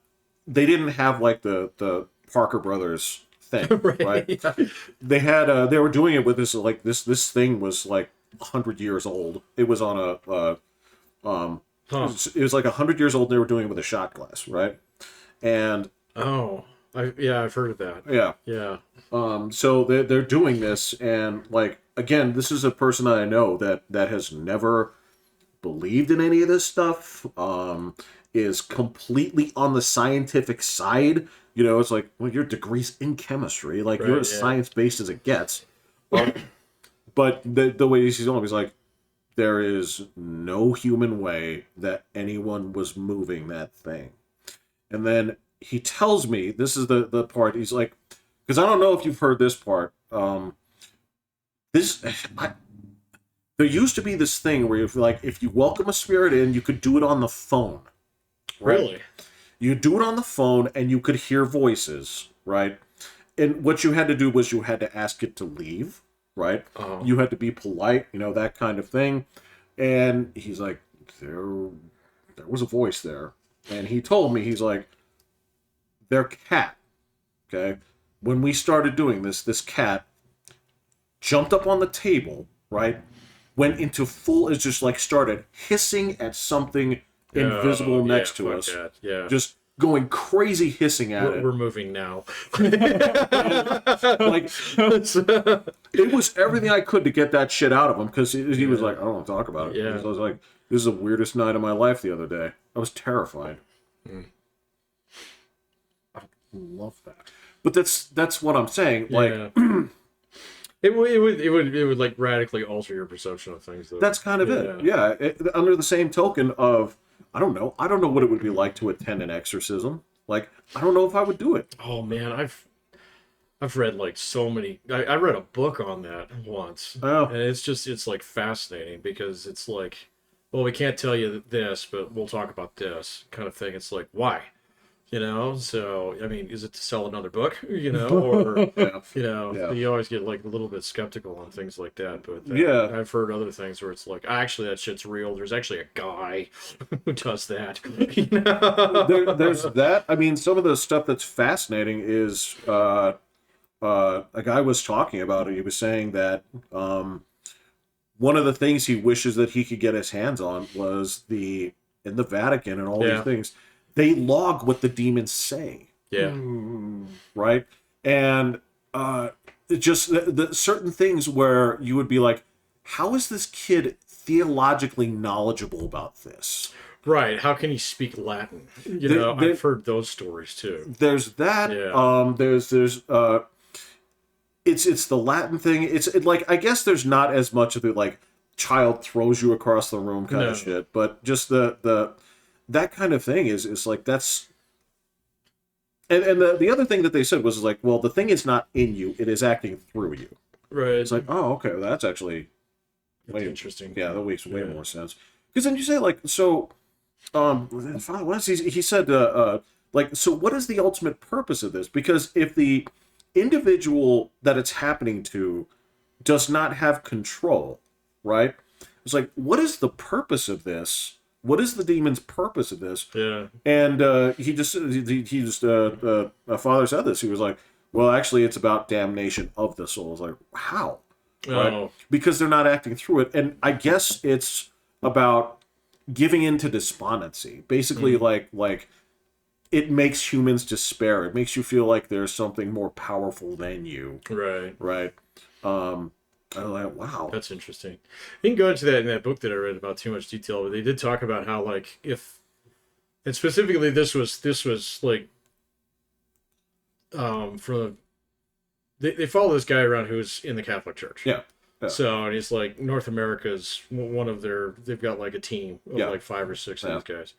They didn't have like the Parker Brothers thing, right? Yeah. They were doing it with this thing was like 100 years old. It was on it was like 100 years old. They were doing it with a shot glass, right? And Oh, I've heard of that. yeah, Yeah. so they're doing this, and like again, this is a person that I know that has never believed in any of this stuff. Is completely on the scientific side. You know, it's like, well, your degree's in chemistry, like you're as science based as it gets. But the way he's on, he's like, there is no human way that anyone was moving that thing. And then he tells me, this is the part, he's like, because I don't know if you've heard this part. There used to be this thing where if you welcome a spirit in, you could do it on the phone. Right? Really? You do it on the phone and you could hear voices, right? And what you had to do was you had to ask it to leave, right? You had to be polite, that kind of thing. And he's like, there was a voice there. And he told me, he's like, their cat, okay? When we started doing this cat jumped up on the table, right? Went into full, it just like started hissing at something invisible next to us. That. Yeah. Just going crazy hissing at it. We're moving now. Like, it was everything I could to get that shit out of him, because he was like, I don't want to talk about it. Yeah. I was like, this is the weirdest night of my life the other day. I was terrified. I love that. But that's what I'm saying. Like, It would like radically alter your perception of things, though. That's kind of it. Yeah. Under the same token of, I don't know what it would be like to attend an exorcism. Like, I don't know if I would do it. Oh man, I've read like so many. I read a book on that once, and it's like fascinating, because it's like, well, we can't tell you this, but we'll talk about this kind of thing. It's like, why? So I mean, is it to sell another book? Or you always get like a little bit skeptical on things like that. But I've heard other things where it's like, actually, that shit's real. There's actually a guy who does that. There's that. I mean, some of the stuff that's fascinating is a guy was talking about it. He was saying that one of the things he wishes that he could get his hands on was in the Vatican and all these things. They log what the demons say. Yeah. Right? And just the certain things where you would be like, how is this kid theologically knowledgeable about this? Right. How can he speak Latin? I've heard those stories too. There's that. Yeah. There's it's the Latin thing. It's like, I guess there's not as much of the like child throws you across the room kind of shit, but just that kind of thing is like, that's, and the other thing that they said was like, well, the thing is not in you, it is acting through you. Right. It's like, oh, okay, well, that's actually interesting. Yeah, that makes way more sense. Because then you say like, so, he said, like, so what is the ultimate purpose of this? Because if the individual that it's happening to does not have control, right? It's like, what is the purpose of this? What is the demon's purpose of this? Yeah. And my father said this. He was like, well, actually, it's about damnation of the soul. I was like, how? Right? Because they're not acting through it. And I guess it's about giving into despondency. Basically, like it makes humans despair. It makes you feel like there's something more powerful than you. Right. Right. I'm like, wow. That's interesting. You can go into that in that book that I read about too much detail, but they did talk about how, like, and specifically this was like, they follow this guy around who's in the Catholic Church. Yeah. So, and he's like, North America's one of they've got like a team of like 5 or 6 of these guys.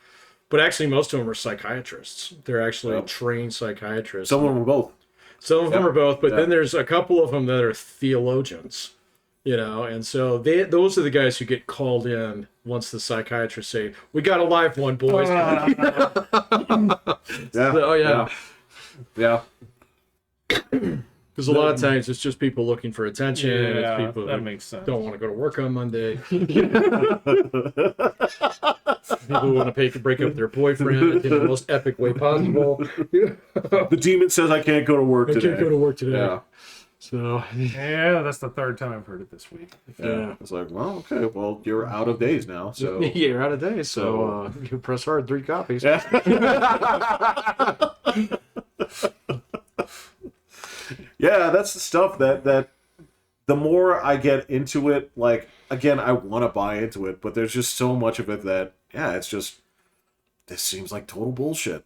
But actually, most of them are psychiatrists. They're actually trained psychiatrists. Some of them are both. Some of them are both, but then there's a couple of them that are theologians. You know, and so those are the guys who get called in once the psychiatrists say, "We got a live one, boys." Yeah. So, yeah. Yeah. Because a lot of times it's just people looking for attention. Yeah, It's people that who makes sense. don't want to go to work on Monday. People who want to break up their boyfriend in the most epic way possible. The demon says I can't go to work I today. can't go to work today. Yeah. So, Yeah, that's the third time I've heard it this week. Yeah. It's like, well, okay, well, you're out of days now, so. yeah, you're out of days. So you press hard, 3 copies. Yeah. Yeah, that's the stuff that the more I get into it, like, again, I want to buy into it, but there's just so much of it that, yeah, it's just, this seems like total bullshit.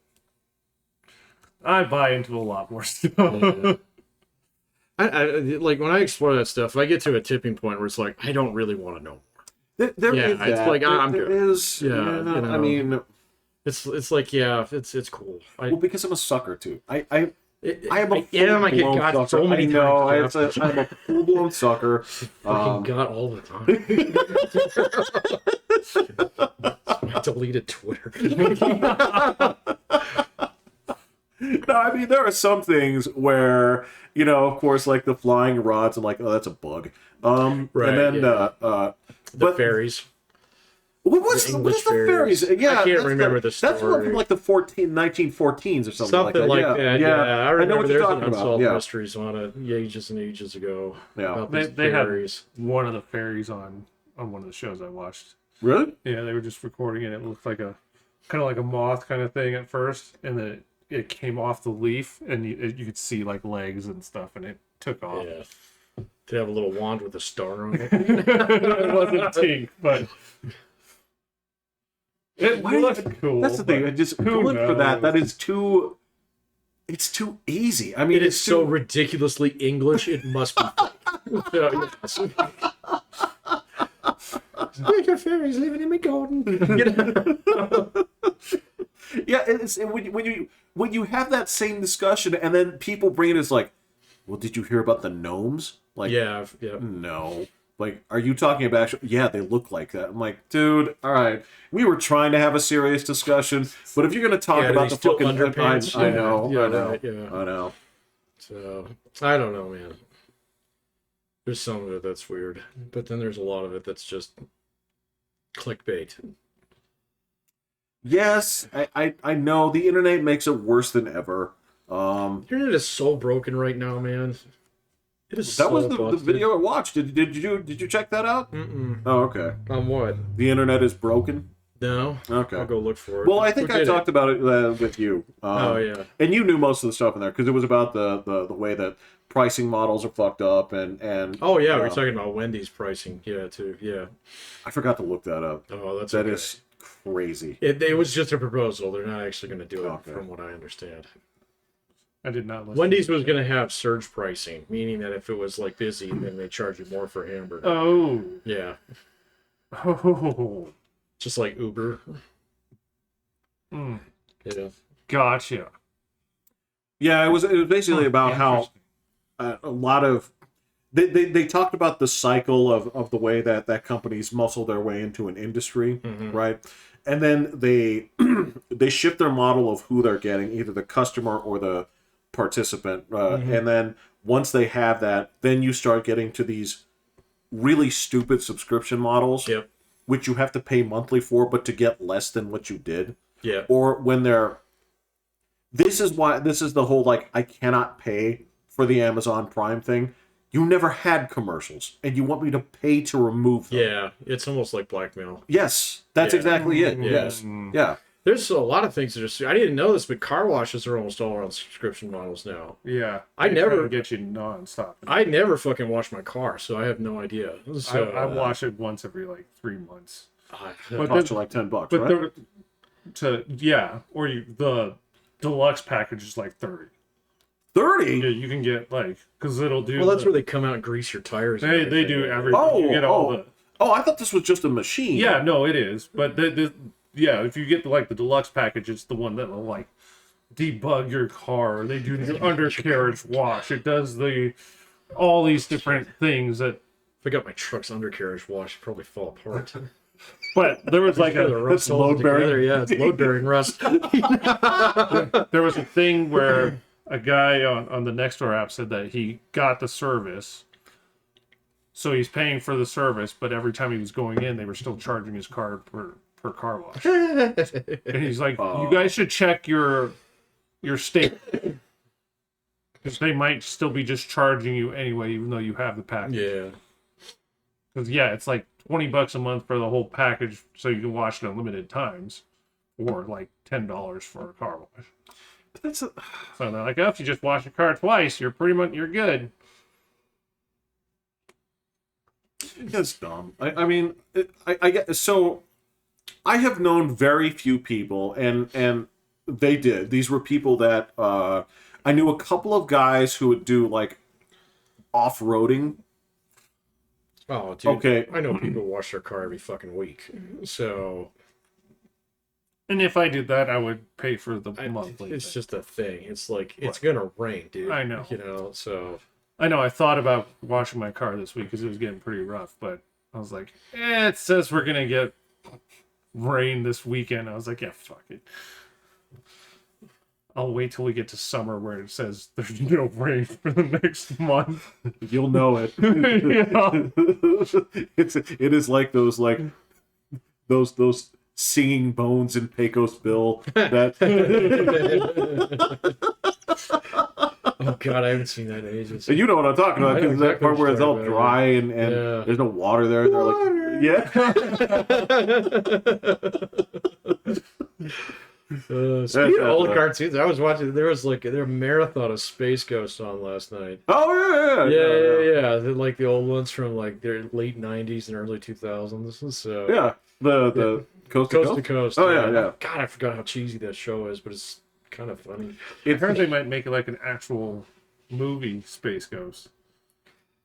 I buy into a lot more stuff. Yeah. I like when I explore that stuff, I get to a tipping point where it's like, I don't really want to know more. There Yeah, is it's that. like, I'm there good. is, Yeah, yeah, you know. I mean, It's like, yeah, it's cool. well, because I'm a sucker too. I am a I get full-blown got sucker. so many I know, times. I'm a full-blown sucker. Fucking got all the time. I deleted Twitter. No, I mean, there are some things where, you know, of course, like the flying rods, I'm like, oh, that's a bug. Right, and then, yeah. but The fairies. what is English the fairies? Yeah, I can't that's remember the That's one story. from like the 1914s or something Something like yeah. that. Yeah, I remember know what there's you're an talking about. unsolved Yeah. mysteries on it ages and ages ago. Yeah. About these They had fairies. one of the fairies on one of the shows I watched. Really? Yeah, they were just recording it. It looked like a kind of like a moth kind of thing at first, and then it came off the leaf, and you could see like legs and stuff, and it took off. Yeah. Did it have a little wand with a star on it? It wasn't pink, but it looked cool. That's the thing. I just who going for that. knows? That is too. It's too easy. I mean, It is it's so too, ridiculously English, it must be fake. So, yes. Like a fairies living in my garden. You know? Yeah, it's when you have that same discussion and then people bring it as like, well, did you hear about the gnomes? Like, Yeah, yeah. no. Like, are you talking about actual? Yeah, they look like that. I'm like, dude, all right. We were trying to have a serious discussion, but if you're going to talk Yeah, about they the still fucking underpants? I know, Yeah, I know, right, yeah. I know. So I don't know, man. There's some of it that's weird, but then there's a lot of it that's just clickbait. Yes, I know the internet makes it worse than ever. The internet is so broken right now, man. It is That so was the busted. video I watched. Did you check that out? Mm-mm. Oh, okay. On what? The internet is broken. No. Okay. I'll go look for it. Well, I think Who I did talked about it with you. Oh yeah. And you knew most of the stuff in there because it was about the way that pricing models are fucked up and. Oh yeah, we're talking about Wendy's pricing. Yeah, too. Yeah. I forgot to look that up. Oh, that's That okay. is crazy. It was just a proposal. They're not actually going to do it, Okay. from what I understand. I did not listen. Wendy's was going to have surge pricing, meaning that if it was like busy, then they charge you more for hamburger. Oh. Yeah, Oh. just like Uber. Mm. Yeah. Gotcha. Yeah, it was basically about how Interesting. a lot of they talked about the cycle of the way that companies muscle their way into an industry, Mhm. right? And then they they shift their model of who they're getting, either the customer or the participant. And then once they have that, then you start getting to these really stupid subscription models, Yep. which you have to pay monthly for, but to get less than what you did. Yeah. Or when they're this is the whole like I cannot pay for the Amazon Prime thing. You never had commercials and you want me to pay to remove them. Yeah. It's almost like blackmail. Yes, that's Yeah. exactly it. Yeah. Yes. Yeah. There's a lot of things that are. I didn't know this, but car washes are almost all on subscription models now. Yeah. I They never- try to get you nonstop. I never fucking wash my car, so I have no idea. So, I wash it once every like 3 months. but Cost you like $10, But right? or the deluxe package is like 30. 30? Yeah, you can get like because it'll do. well, that's where they come out and grease your tires. and they everything. do everything. Oh, you get all oh. the. Oh, I thought this was just a machine. Yeah, no, it is. But yeah, if you get the deluxe package, it's the one that will like debug your car. They do your undercarriage wash. It does all these different things that If I got my truck's undercarriage washed, it'd probably fall apart. But there was like The a rust holds it together. Yeah, it's load bearing rust. there was a thing where a guy on the Nextdoor app said that he got the service, so he's paying for the service, but every time he was going in, they were still charging his card per car wash. And he's like, "You guys should check your state, because they might still be just charging you anyway, even though you have the package." Yeah. Because it's like $20 a month for the whole package, so you can wash it unlimited times, or like $10 for a car wash. So they're like, oh, if you just wash your car twice, you're good. That's dumb. I mean, I get so. I have known very few people, and they did. These were people that I knew a couple of guys who would do like off-roading. Oh, dude. Okay. I know people wash their car every fucking week. So. And if I did that, I would pay for the monthly. It's just a thing. It's like, it's going to rain, dude. I know. You know, so. I know. I thought about washing my car this week because it was getting pretty rough, but I was like, it says we're going to get rain this weekend. I was like, yeah, fuck it. I'll wait till we get to summer where it says there's no rain for the next month. You'll know it. It is like those singing bones in Pecos Bill that. Oh god, I haven't seen that in ages. You know what I'm talking about, because that part where it's all dry and there's no water there. And they're like, Speaking of old cartoons, I was watching. There was like a marathon of Space Ghost on last night. Oh Yeah. They're like the old ones from like their late '90s and early 2000s. So the coast to coast. Oh yeah. God, I forgot how cheesy that show is, but it's kind of funny. I heard they might make it like an actual movie, Space Ghost.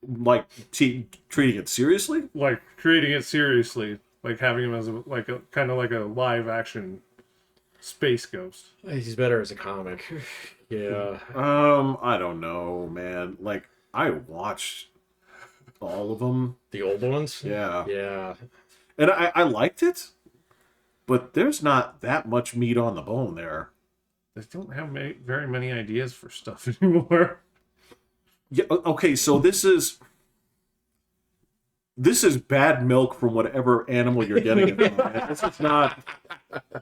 Like treating it seriously, like creating it seriously, like having him as a kind of like a live action Space Ghost. He's better as a comic. Yeah. I don't know, man. Like, I watched all of them. The old ones? Yeah. And I liked it, but there's not that much meat on the bone there. They don't have very many ideas for stuff anymore. Yeah, okay, so this is bad milk from whatever animal you're getting it from, man. This is not.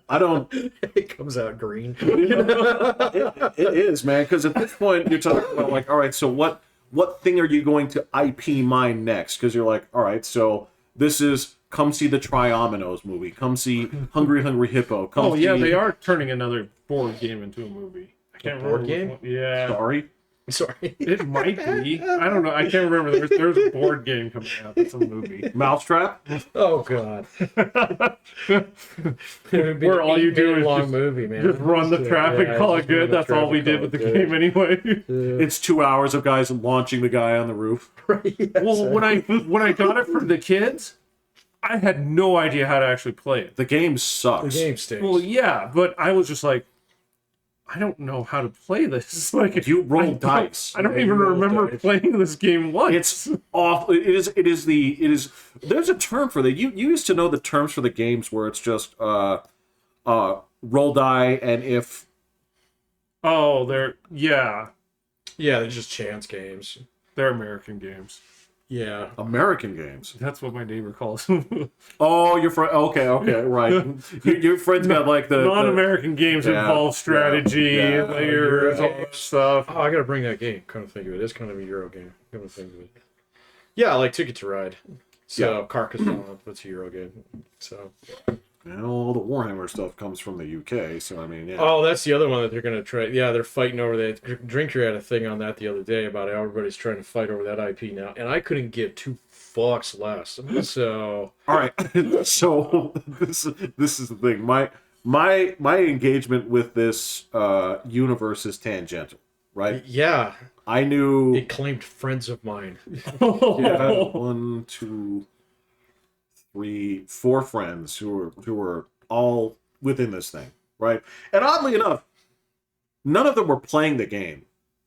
I don't. It comes out green. It is, man, because at this point you're talking about like, all right, so what thing are you going to IP mine next? Because you're like, all right, so this is come see the Triominoes movie, come see Hungry Hungry Hippo. They are turning another board game into a movie. I can't remember. Board game? Yeah. Sorry. It might be. I don't know. I can't remember. There's a board game coming out that's a movie. Mousetrap? Oh god. Where all you do is long movie, man. Just run the traffic, call it good. That's all we did with the game anyway. It's 2 hours of guys launching the guy on the roof. Yes. Well, when I got it for the kids, I had no idea how to actually play it. The game sucks. The game stinks. Well, yeah, but I was just like, I don't know how to play this. Like, You roll dice. I don't even remember playing this game once. It's awful. It is. There's a term for that. You used to know the terms for the games where it's just roll die, and if. Oh, they're they're just chance games. They're American games. Yeah. American games. That's what my neighbor calls them. Oh, your friend. Okay, right. Your friend's got like the non-American games involve strategy, layers, all that stuff. Oh, I gotta bring that game. Kind of think of it. It's kind of a Euro game. Kind of think of it. Yeah, like Ticket to Ride. So Carcassonne, that's a Euro game. So. And all the Warhammer stuff comes from the UK, so I mean, yeah. Oh, that's the other one that they're gonna try. Yeah, they're fighting over that. Drinker had a thing on that the other day about how everybody's trying to fight over that IP now, and I couldn't give two fucks less. So, all right. So this is the thing. My engagement with this universe is tangential, right? Yeah, I knew it claimed friends of mine. Yeah, 1, 2, 3, 4 friends who were all within this thing, right? And oddly enough, none of them were playing the game.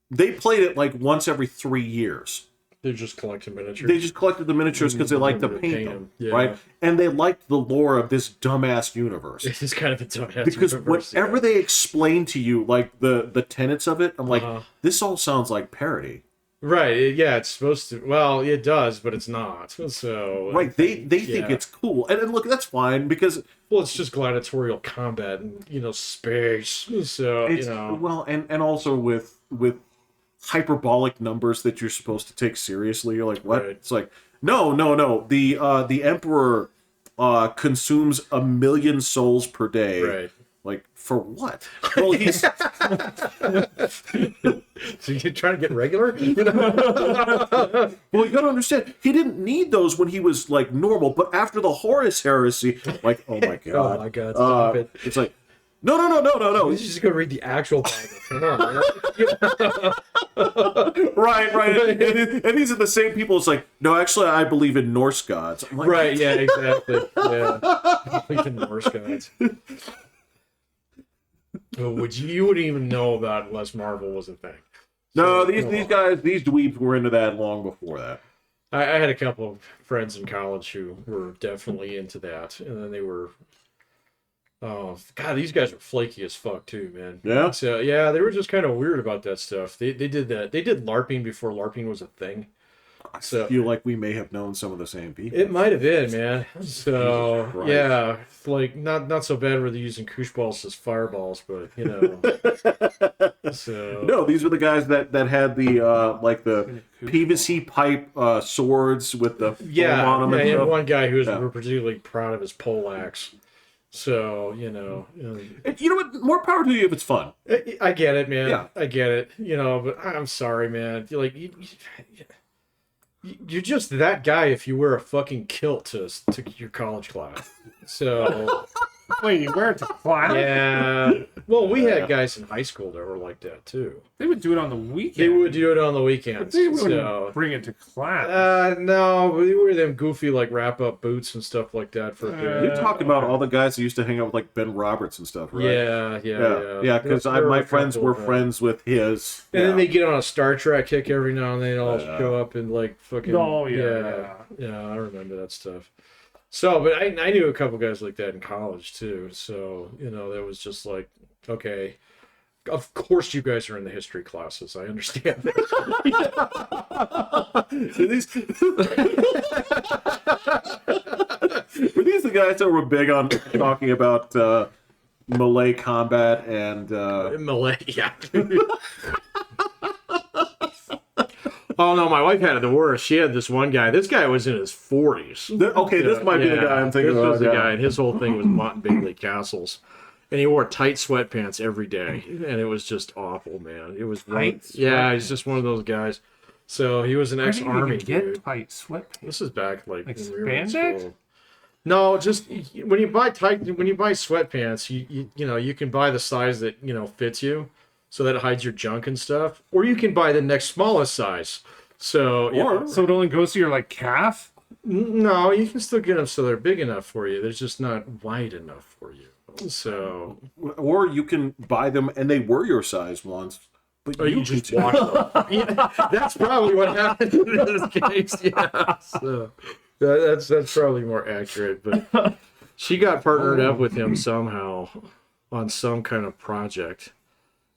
They played it like once every 3 years. They just collected miniatures. They just collected the miniatures because they liked to paint them, Yeah. right? And they liked the lore of this dumbass universe. It is kind of a dumbass Because universe, whatever they explain to you, like the tenets of it, I'm like, this all sounds like parody. Right, yeah, it's supposed to. Well, it does, but it's not. So right, they think it's cool, and look, that's fine because it's just gladiatorial combat and space. So well, and also with hyperbolic numbers that you're supposed to take seriously. You're like, what? Right. It's like, no. The emperor consumes 1 million souls per day. Right. Like, for what? Well, he's... So you're trying to get regular? Well, you gotta understand, he didn't need those when he was, like, normal, but after the Horus heresy, like, oh my god. Oh my god, stop it. It's like, no. You just go read the actual Bible. Come on, man. Right. And these are the same people. It's like, no, actually, I believe in Norse gods. I'm like, right, yeah, exactly. Yeah. I believe in Norse gods. You wouldn't even know about unless Marvel was a thing. No, these guys, these dweebs were into that long before that. I had a couple of friends in college who were definitely into that, and then they were. Oh God, these guys were flaky as fuck too, man. Yeah. So yeah, they were just kind of weird about that stuff. They did that. They did LARPing before LARPing was a thing. So I feel like we may have known some of the same people. It might have been, man. So yeah, like not so bad where they're using koosh balls as fireballs, but So no, these were the guys that had the like the PVC pipe swords with the foam on them. And one guy who was particularly proud of his poleaxe. So you know what? More power to you if it's fun. I get it, man. Yeah. I get it. But I'm sorry, man. You're just that guy if you wear a fucking kilt to your college class. So wait, you wear it to class? Yeah. Well, we had guys in high school that were like that too. They would do it on the weekend. They would do it on the weekends. They wouldn't bring it to class. No, we were them goofy like wrap up boots and stuff like that for. You're talking about all the guys that used to hang out with like Ben Roberts and stuff, right? Yeah. Because my friends were friends with his. And then they get on a Star Trek kick every now and then. They'd all show up and like fucking. Oh yeah. I remember that stuff. So, but I knew a couple guys like that in college too. So, that was just like, okay, of course you guys are in the history classes. I understand that. Were these the guys that were big on talking about melee combat and... Melee, yeah. Oh no, my wife had it the worst. She had this one guy. This guy was in his 40s. This might be the guy I'm thinking about. This was the guy, and his whole thing was Mott and Bailey castles. And he wore tight sweatpants every day, and it was just awful, man. It was yeah, he's just one of those guys. So he was an ex-army dude. Tight sweatpants. This is back like spandex. No, just when you buy sweatpants, you can buy the size that fits you. So that it hides your junk and stuff. Or you can buy the next smallest size. So it only goes to your like calf? No, you can still get them so they're big enough for you. They're just not wide enough for you. So or you can buy them and they were your size once. But you just wash them. That's probably what happened in this case. Yeah. So that's probably more accurate. But she got partnered up with him somehow on some kind of project.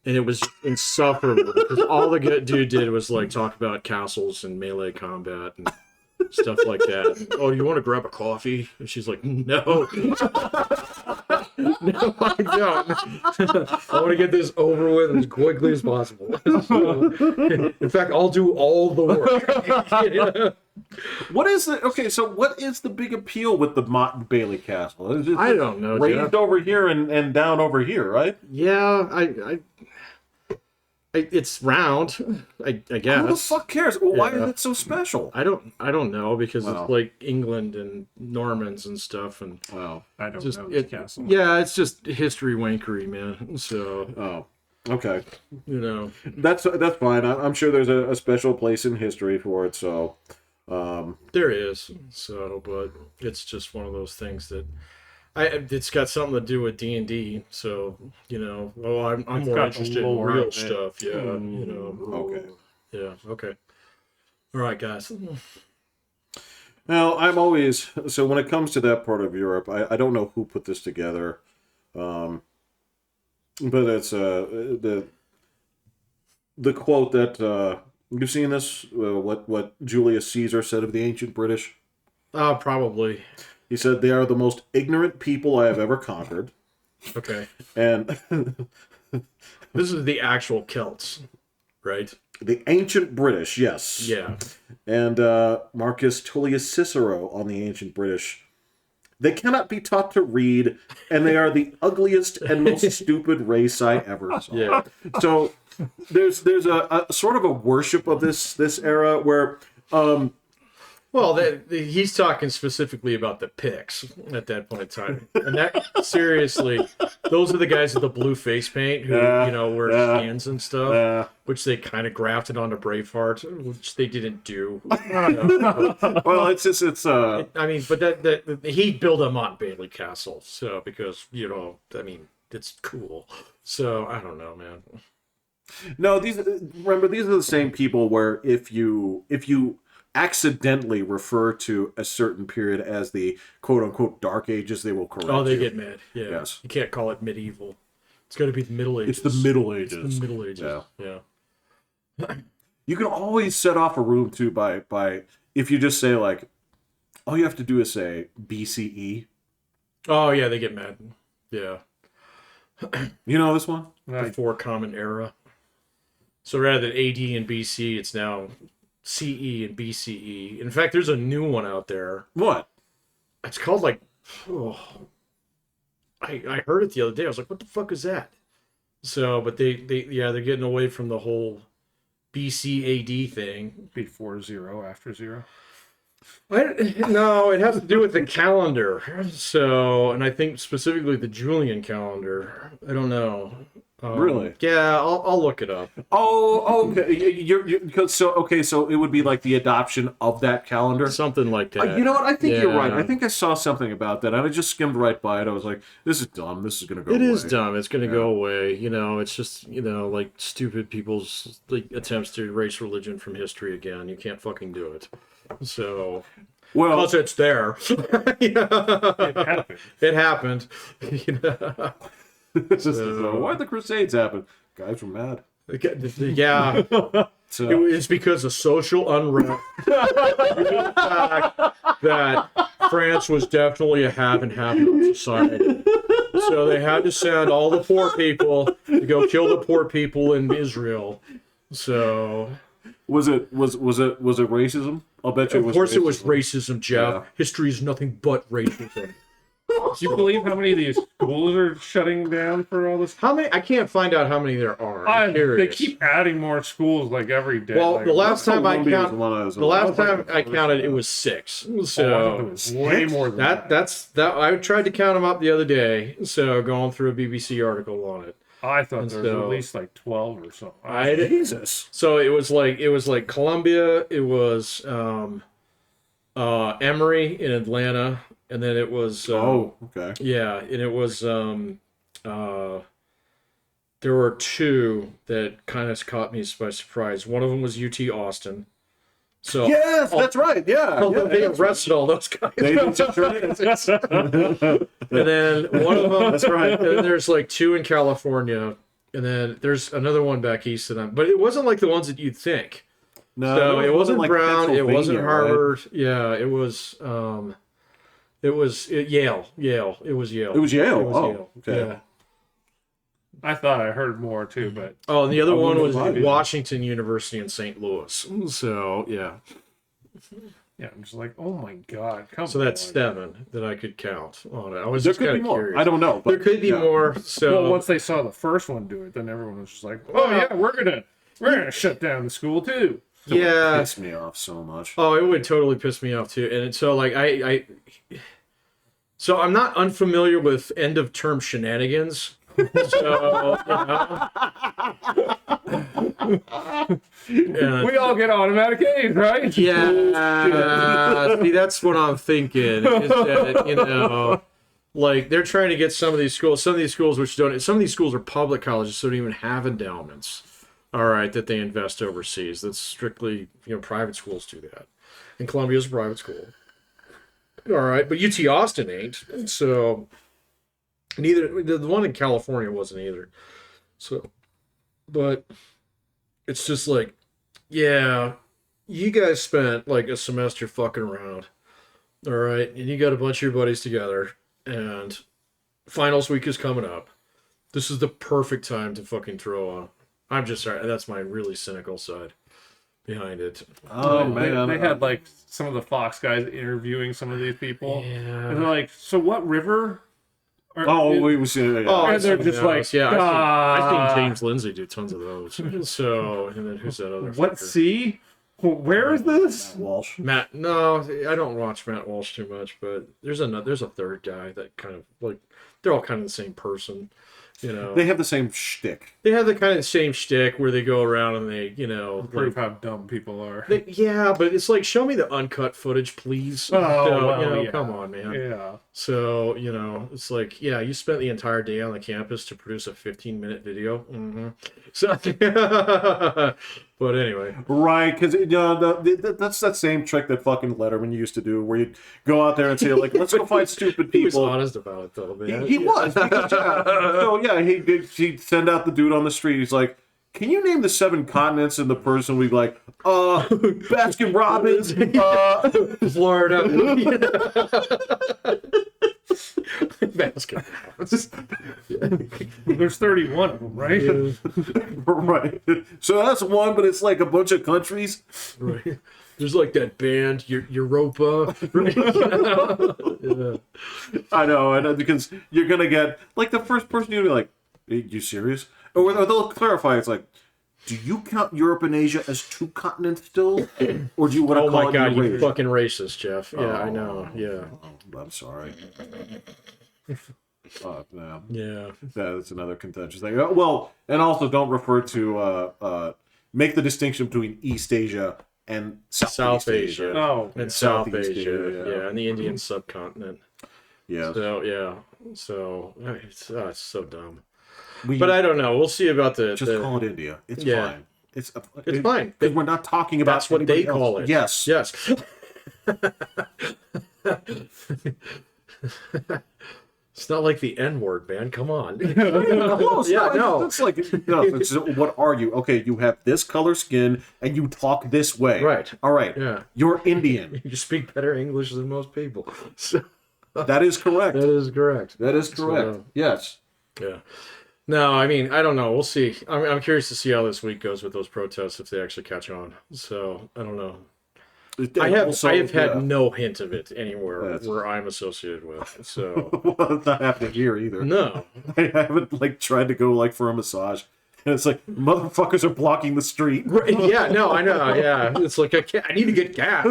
And it was insufferable because all the dude did was like talk about castles and melee combat and stuff like that. Oh, you want to grab a coffee? And she's like, no. No, I don't. I want to get this over with as quickly as possible. So, in fact, I'll do all the work. What is the big appeal with the Mott and Bailey Castle? I don't know. Raised over here and down over here, right? Yeah, it's round, I guess. Who the fuck cares? Well, why is it so special? I don't know because it's like England and Normans and stuff, and I don't know this castle. Yeah, it's just history wankery, man. So okay, that's fine. I'm sure there's a special place in history for it. So there is. So, but it's just one of those things that. It's got something to do with D&D, so I'm more interested in real stuff. Yeah, Okay. Yeah. Okay. All right, guys. Now, I'm always so when it comes to that part of Europe, I don't know who put this together, but it's the quote that you've seen this. What Julius Caesar said of the ancient British. Probably. He said they are the most ignorant people I have ever conquered, Okay. and This is the actual Celts, right? the ancient British, yes. Yeah. And Marcus Tullius Cicero on the ancient British. They cannot be taught to read, and they are the ugliest and most stupid race I ever saw. Yeah. So there's a sort of a worship of this era where Well, he's talking specifically about the Picts at that point in time, and that seriously, those are the guys with the blue face paint who wear skins and stuff, which they kind of grafted onto Braveheart, which they didn't do. well, it's I mean, but that he built a Mont Bailey castle, so because I mean, it's cool. So I don't know, man. no, these are the same people where if you accidentally refer to a certain period as the quote-unquote dark ages, they will correct Oh, they you. get mad. Yeah. Yes. You can't call it medieval. It's got to be the Middle Ages. It's the Middle Ages. It's the Middle Ages. Yeah. You can always set off a room too by if you just say like, all you have to do is say BCE. Oh, yeah, they get mad. Yeah. You know this one? Before Common Era. So rather than AD and BC, it's now CE and BCE. In fact, there's a new one out there. What? It's called like, I heard it the other day. I was like, what the fuck is that? So, but they're getting away from the whole BC AD thing. Before 0, after 0. No, it has to do with the calendar. So, and I think specifically the Julian calendar. I don't know. Really? Yeah, I'll look it up. Oh, okay. So it would be like the adoption of that calendar. Something like that. You know what? I think you're right. Yeah. I think I saw something about that, and I just skimmed right by it. I was like, "This is dumb. This is gonna go." It away. is dumb. It's going to go away. It's just, like stupid people's attempts to erase religion from history again. You can't fucking do it. So, Well, plus it's there. It happened. It happened. why'd the Crusades happen? Guys were mad. Yeah. So, It's because of social unrest. The fact that France was definitely a have and have not society. So they had to send all the poor people to go kill the poor people in Israel. So was it racism? I'll bet you it was. of course racism. it was racism, Jeff. Yeah. History is nothing but racism. Do you believe how many of these schools are shutting down for all this? How many? I can't find out how many there are. I'm They curious. keep adding more schools like every day. Well, like, the last time I Columbia was counted, one I was the last like time the I first counted, one. it was 6. I thought So there was way more than that. that's I tried to count them up the other day. So going through a BBC article on it. I thought there was so- at least like 12 or so. Jesus. So it was like Columbia. It was Emory in Atlanta, and then it was Okay. yeah, and it was there were 2 that kind of caught me by surprise. One of them was UT Austin. So Yes, that's right. Yeah. they arrested all those guys. That's right. And then one of them, That's right. And then there's like 2 in California, and then there's another one back east of them. But it wasn't like the ones that you'd think. No, So it wasn't like Brown, it wasn't Pennsylvania, Harvard. Yeah, it was Yale. It was Yale. It was Yale. It was Oh, Yale. okay. Yeah. I thought I heard more too, but Oh, and the other I one wouldn't was have thought, yeah. Washington University in St. Louis. So yeah. yeah, I'm just like, oh my god, come So that's on. 7 that I could count on it. I was There just could kind be of more. curious. I don't know. But, There could be yeah. more. So Well, once they saw the first one do it, then everyone was just like, oh yeah, we're gonna shut down the school too. It would yeah. piss me off so much. Oh, it would totally piss me off too. And so like so I'm not unfamiliar with end of term shenanigans. So, Yeah. We all get automatic A's, right? Yeah. See, that's what I'm thinking. Is that, like they're trying to get some of these schools which don't. Some of these schools are public colleges, so don't even have endowments. All right, that they invest overseas. That's strictly, private schools do that. And Columbia's a private school. All right, but UT Austin ain't. So neither the one in California wasn't either. So, but it's just like, yeah, you guys spent like a semester fucking around. All right, and you got a bunch of your buddies together, and finals week is coming up. This is the perfect time to fucking throw a. I'm just sorry. That's my really cynical side behind it. Oh They, man, they had like some of the Fox guys interviewing some of these people, Yeah. and they're like, "So what river?" we was and they're just like, yeah. I've seen "Ah, James Lindsay do tons of those. So, and then who's that other? what fucker? sea? Where is this?" Walsh. Matt? No, I don't watch Matt Walsh too much, but there's a third guy that kind of like they're all kind of the same person. They have the same shtick. They have the kind of same shtick where they go around and they, Prove how dumb people are. yeah, but it's like, show me the uncut footage, please. Oh, So, well, yeah. come on, man. Yeah. So, it's like, yeah, you spent the entire day on the campus to produce a 15-minute video. Mm-hmm. So, but anyway. Right, because that's that same trick that fucking Letterman used to do, where you go out there and say like, "Let's go find stupid He was people." honest about it, though, man. He was. Because, so yeah, he'd send out the dude on the street. He's like, "Can you name the 7 continents?" And the person would be like, Baskin Robbins, Florida. Basket. There's 31 of them, right? right. So that's one, but it's like a bunch of countries. Right. There's like that band, Europa. Right? Yeah. I know, and because you're gonna get like the first person you'll be like, "Are you serious?" Or they'll clarify. It's like, do you count Europe and Asia as 2 continents still, or do you want to Oh call my it god, you Eurasia? fucking racist, Jeff. Yeah, I know. Yeah. I'm sorry. No. Yeah. That's another contentious thing. Well, and also don't refer to make the distinction between East Asia and South Asia. Oh, And South Southeast Asia. Asia, yeah. Yeah, and the Indian subcontinent. Yeah. So, yeah. So, it's so dumb. We But I don't know. We'll see about just call it India. It's Yeah. fine. It's fine. because we're not talking about That's what they anybody call else. it. Yes. Yes. It's not like the N-word, man. Come on. No. It's like it's, what are you? Okay, you have this color skin and you talk this way. Right. All right. Yeah. You're Indian. You speak better English than most people. So, That is correct. that is correct. That is correct. So- Yes. Yeah. No, I mean, I don't know. We'll see. I'm curious to see how this week goes with those protests, if they actually catch on. So, I don't know. I have had no hint of it anywhere where I'm associated with. So Well, it's not happening here either. no. I haven't like tried to go like for a massage, and it's like motherfuckers are blocking the street. Right, yeah, no, I know. Yeah, it's like I need to get gas.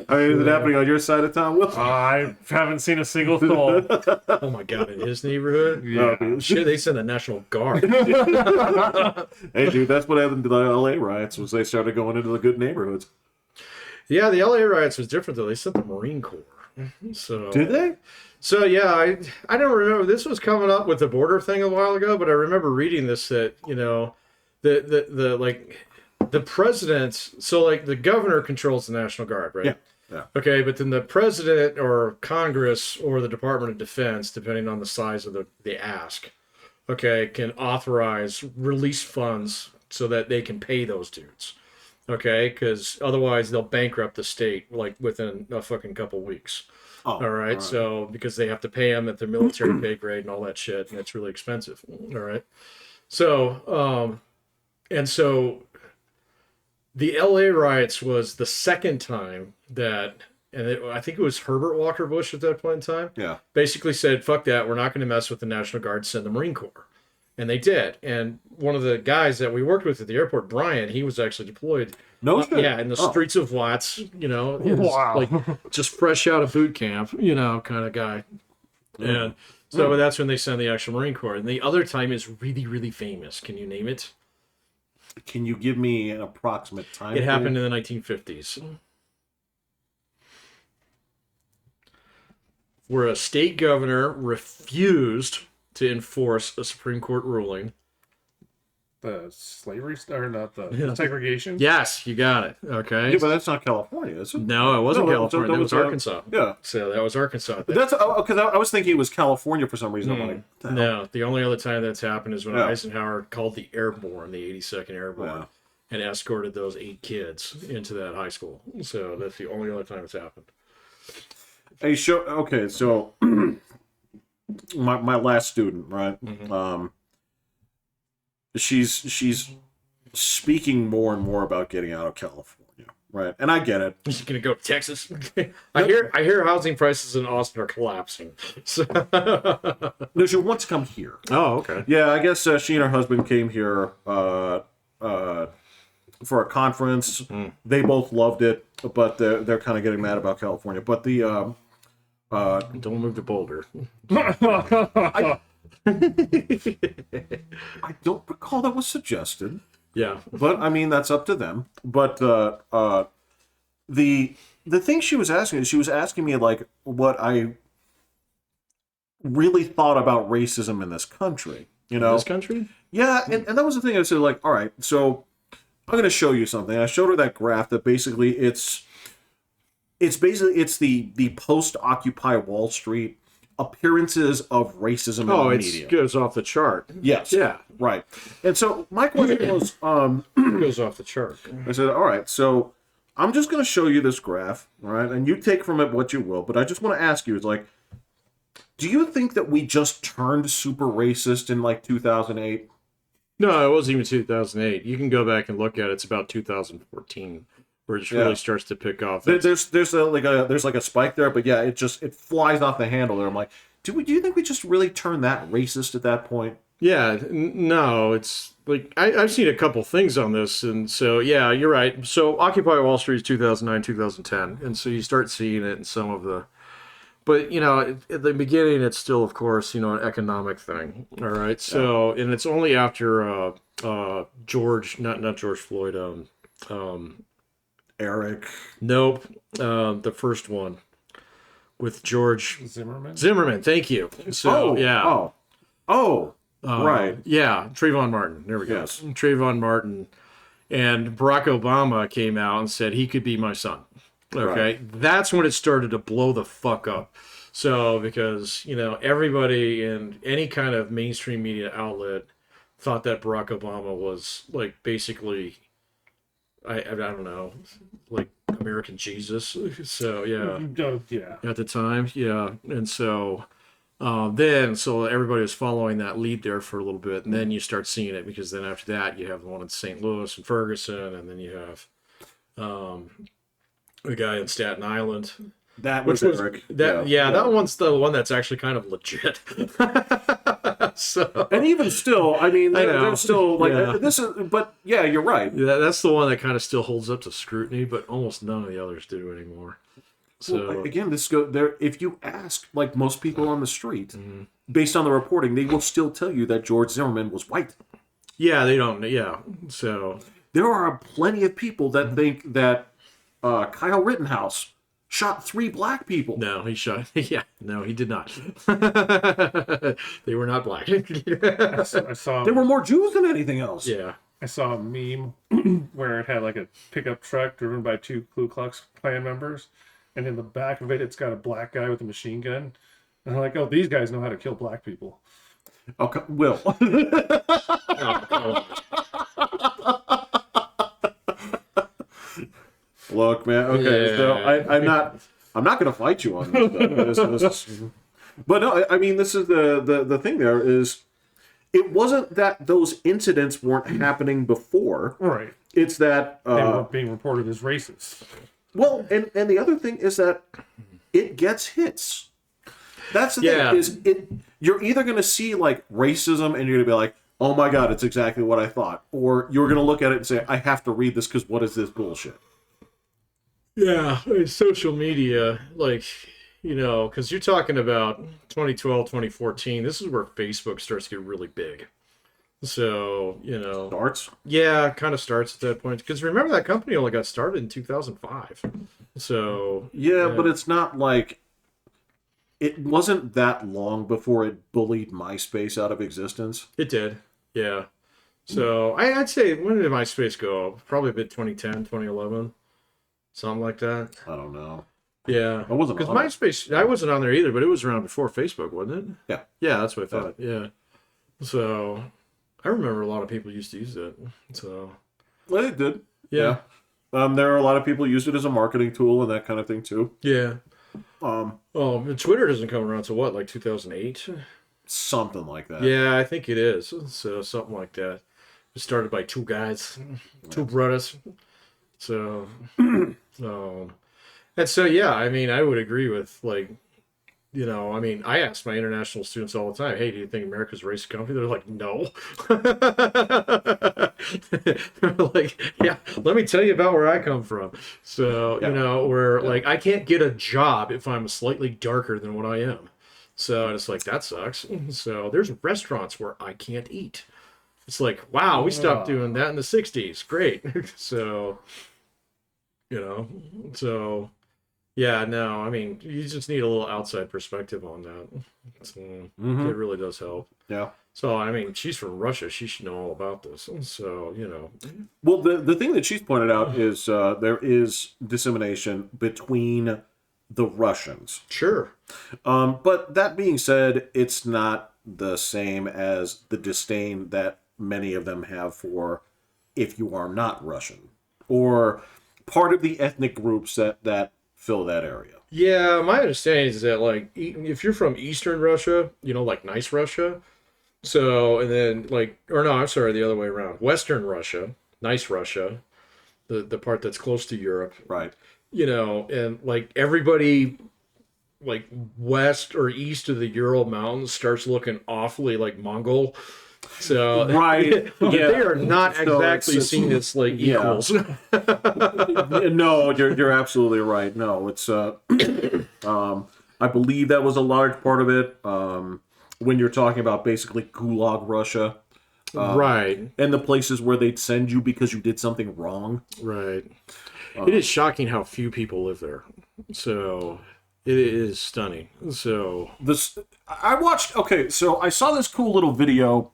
I mean, is it happening on your side of town, Will? I haven't seen a single soul. Oh my god, in his neighborhood? Yeah. Shit, they sent the National Guard. Hey, dude, that's what happened to the LA riots. Was they started going into the good neighborhoods? Yeah, the LA riots was different though. They sent the Marine Corps. So Did they? So yeah, I don't remember. This was coming up with the border thing a while ago, but I remember reading this that the like the president. So like the governor controls the National Guard, right? Yeah. Yeah. Okay, but then the president or Congress or the Department of Defense, depending on the size of the ask, okay, can authorize release funds so that they can pay those dudes. Okay, because otherwise they'll bankrupt the state like within a fucking couple weeks. Oh, All right. So because they have to pay them at their military pay grade and all that shit, and it's really expensive. All right. So and so the LA riots was the second time that, I think it was Herbert Walker Bush at that point in time. Yeah. Basically said, "Fuck that. We're not going to mess with the National Guard. Send the Marine Corps." And they did. And one of the guys that we worked with at the airport, Brian, he was actually deployed. No shit. Yeah, in the streets of Watts, Wow. like just fresh out of boot camp, kind of guy. And so that's when they send the actual Marine Corps. And the other time is really, really famous. Can you name it? Can you give me an approximate time? It happened in the 1950s. Where a state governor refused to enforce a Supreme Court ruling the slavery or not the segregation. Yes, you got it. Okay. Yeah, but that's not California, is it? No, it wasn't No, California. That was Arkansas. Yeah. So that was Arkansas. That's because I was thinking it was California for some reason. I'm like, what the hell? No, the only other time that's happened is when Yeah. Eisenhower called the Airborne, the 82nd Airborne, Yeah. and escorted those 8 kids into that high school. So that's the only other time it's happened. Hey, okay, so my last student, right? She's speaking more and more about getting out of California, right? And I get it. She's gonna go to Texas. I hear housing prices in Austin are collapsing. So... No, she wants to come here. Oh, okay. Yeah, I guess she and her husband came here for a conference. They both loved it, but they're kind of getting mad about California. But the Don't move to Boulder. I don't recall that was suggested. Yeah. But I mean, that's up to them. But the thing she was asking me like what I really thought about racism in this country. You know, This country? yeah, and that was the thing. I said, like, all right, so I'm going to show you something. I showed her that graph that basically it's the post-Occupy Wall Street appearances of racism in the media. It goes off the chart. Yes. Yeah. Right. And so my question was, It goes off the chart. I said, all right, so I'm just going to show you this graph, all right, and you take from it what you will, but I just want to ask you, it's like, do you think that we just turned super racist in like 2008? No, it wasn't even 2008. You can go back and look at it. It's about 2014 where it really starts to pick off. There's like a spike there, but yeah, it flies off the handle there. I'm like, do you think we just really turned that racist at that point? Yeah, no, it's like I've seen a couple things on this, and so yeah, you're right. So Occupy Wall Street is 2009, 2010, and so you start seeing it in some of the. But, you know, at the beginning, it's still, of course, you know, an economic thing. All right. So, and it's only after George, not George Floyd. Eric. Nope. The first one with George Zimmerman. Zimmerman. Thank you. So, yeah. Right. Yeah. Trayvon Martin. There we go. Yes. Trayvon Martin. And Barack Obama came out and said he could be my son. Okay, Right. That's when it started to blow the fuck up. So, because, you know, everybody in any kind of mainstream media outlet thought that Barack Obama was, like, basically, I don't know, like American Jesus. So, yeah. Yeah. At the time, yeah. And so, so everybody was following that lead there for a little bit. And then you start seeing it, because then after that, you have the one in St. Louis and Ferguson, and then you have... the guy in Staten Island. That was Eric. That one's the one that's actually kind of legit. So, and even still, I mean, I know. they're still like Yeah. this is. But yeah, you're right. yeah, that's the one that kind of still holds up to scrutiny, but almost none of the others do anymore. So Well, again, this go there. If you ask like most people on the street, based on the reporting, they will still tell you that George Zimmerman was white. yeah, they don't. Yeah, so There are plenty of people that think that Kyle Rittenhouse shot 3 black people. no, he shot. Yeah, no, he did not. They were not black. I saw. There were more Jews than anything else. Yeah. I saw a meme where it had like a pickup truck driven by 2 Ku Klux Klan members, and in the back of it, it's got a black guy with a machine gun. And I'm like, oh, these guys know how to kill black people. Okay, Will. Look, man. Okay, so I'm not going to fight you on this. But no, I mean, this is the thing. There is, it wasn't that those incidents weren't happening before. Right. It's that They were being reported as racist. well, and the other thing is that it gets hits. That's the Yeah. thing. Is it? You're either going to see like racism, and you're going to be like, "Oh my god, it's exactly what I thought," or you're going to look at it and say, "I have to read this because what is this bullshit?" Yeah, social media, like, you know, because you're talking about 2012, 2014. This is where Facebook starts to get really big. So, you know. Starts. Yeah, it kind of starts at that point. Because remember, that company only got started in 2005. So. Yeah, but it's not like it wasn't that long before it bullied MySpace out of existence. It did. Yeah. So I'd say, when did MySpace go? Probably a bit 2010, 2011, something like that. I don't know. Yeah, I wasn't because on it. MySpace, I wasn't on there either, but it was around before Facebook, wasn't it? Yeah. Yeah, that's what I thought. Yeah. So I remember a lot of people used to use it. So Well, it did. yeah. There are a lot of people who used it as a marketing tool and that kind of thing too. Yeah. Um, Oh, Twitter doesn't come around till what, like 2008? something like that. Yeah, I think it is. So something like that. It started by two guys, two brothers. So, and so yeah, I mean, I would agree with, like, you know, I mean, I ask my international students all the time, "Hey, do you think America's a racist country?" They're like, "No." They're like, "Yeah, let me tell you about where I come from." So, you know, where like I can't get a job if I'm slightly darker than what I am. So it's like, that sucks. So there's restaurants where I can't eat. It's like, wow, we stopped doing that in the 60s. Great. So, you know, so yeah, no, I mean, you just need a little outside perspective on that. So, it really does help. Yeah. So, I mean, she's from Russia. She should know all about this. So, you know. Well, the thing that she's pointed out is there is dissemination between the Russians. Sure. But that being said, it's not the same as the disdain that many of them have for if you are not Russian or part of the ethnic groups that fill that area. Yeah, my understanding is that, like, if you're from Eastern Russia, you know, like nice Russia. So, and then, like, or no, I'm sorry, the other way around. Western Russia, nice Russia, the part that's close to Europe. Right. You know, and like everybody, like west or east of the Ural Mountains starts looking awfully like Mongol. So Right. yeah, Yeah. they are not So exactly it's- seen as like equals. No, you're absolutely right. No, it's I believe that was a large part of it. When you're talking about basically Gulag Russia. Right. And the places where they'd send you because you did something wrong. Right. It is shocking how few people live there. So it is stunning. So I watched. Okay, so I saw this cool little video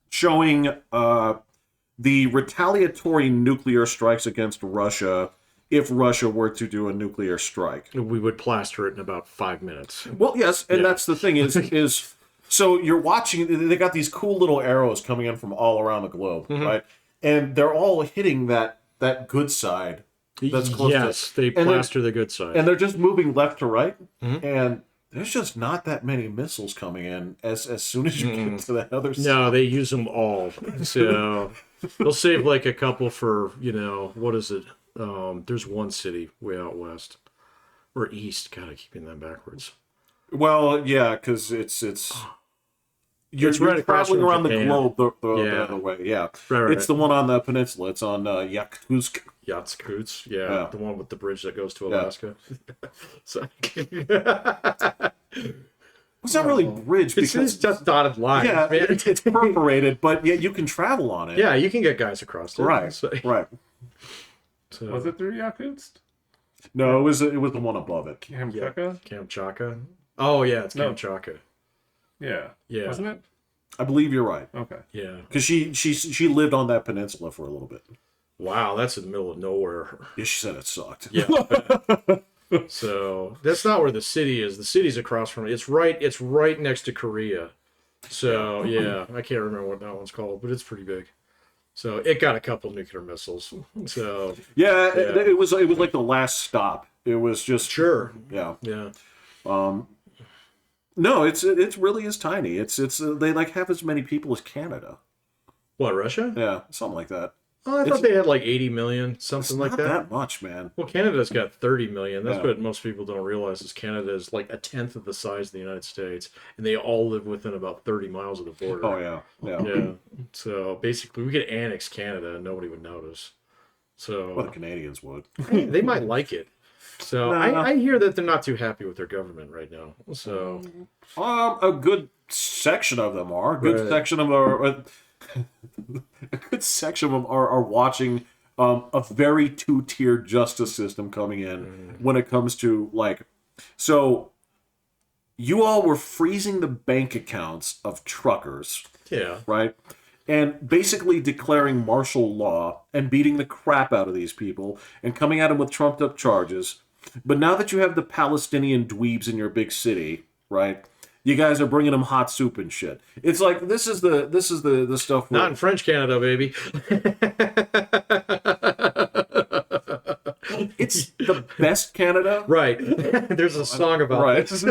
showing the retaliatory nuclear strikes against Russia if Russia were to do a nuclear strike. we would plaster it in about 5 minutes. Well, yes, and that's the thing is so you're watching. They got these cool little arrows coming in from all around the globe, right? And they're all hitting that good side. That's close yes, to, they and plaster the good side. and they're just moving left to right, and there's just not that many missiles coming in as soon as you get to the other side. No, they use them all. So they'll save like a couple for, you know, what is it? There's one city way out west or east. God, I'm keeping that backwards. Well, yeah, because it's you're right across traveling from around Japan. the globe the Yeah. other way. Yeah, Right. it's the one on the peninsula. It's on Yakutsk. Yatskuts, Yeah. the one with the bridge that goes to Alaska. So It's not really a bridge it's because just dotted lines, yeah, man. it's perforated, but yeah, you can travel on it. Yeah, you can get guys across it. Right. So, Right. Was it through Yakutsk? No, it was the one above it. Kamchatka? Kamchatka. Oh yeah, it's No. Kamchatka. Yeah. Yeah. Wasn't it? I believe you're right Okay. Yeah. because she lived on that peninsula for a little bit. Wow, that's in the middle of nowhere. Yeah, she said it sucked. Yeah. So that's not where the city is. The city's across from it. It's right next to Korea. So yeah, I can't remember what that one's called, but it's pretty big. So it got a couple nuclear missiles. So Yeah, it was like the last stop. It was just sure. Yeah. Yeah. No, it really is tiny. It's they like have as many people as Canada. What, Russia? Yeah, something like that. Oh, I thought they had like 80 million, something like Not that. that much, man. Well, Canada's got 30 million. That's Yeah. what most people don't realize is Canada is like a tenth of the size of the United States, and they all live within about 30 miles of the border. Oh yeah, yeah. Yeah. So basically, we could annex Canada and nobody would notice. Well, the So Canadians would. they might like it. So Nah. I hear that they're not too happy with their government right now. So A good section of them are. A good Right. section of them are. A good section of them are watching a very two-tier justice system coming in when it comes to like. So, you all were freezing the bank accounts of truckers, yeah, right? and basically declaring martial law and beating the crap out of these people and coming at them with trumped up charges. But now that you have the Palestinian dweebs in your big city, right? You guys are bringing them hot soup and shit. It's like this is the stuff. Not in French Canada, baby. It's the best Canada, Right. There's a song about this.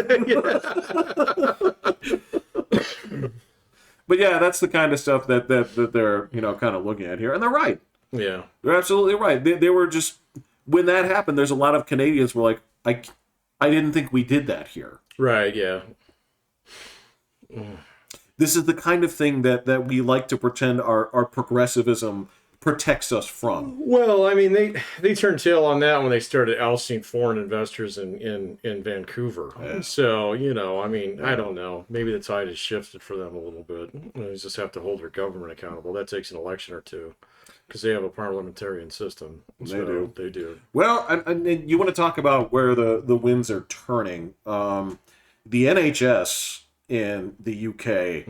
But yeah, that's the kind of stuff that they're kind of looking at here, and they're right. Yeah, they're absolutely right. They were just when that happened. There's a lot of Canadians were like, I didn't think we did that here. Right. Yeah. This is the kind of thing that we like to pretend our progressivism protects us from. Well, I mean, they turned tail on that when they started ousting foreign investors in Vancouver. Yeah. So, I mean, I don't know. Maybe the tide has shifted for them a little bit. They just have to hold their government accountable. That takes an election or two because they have a parliamentarian system. So they do. Well, and you want to talk about where the winds are turning. The NHS in the UK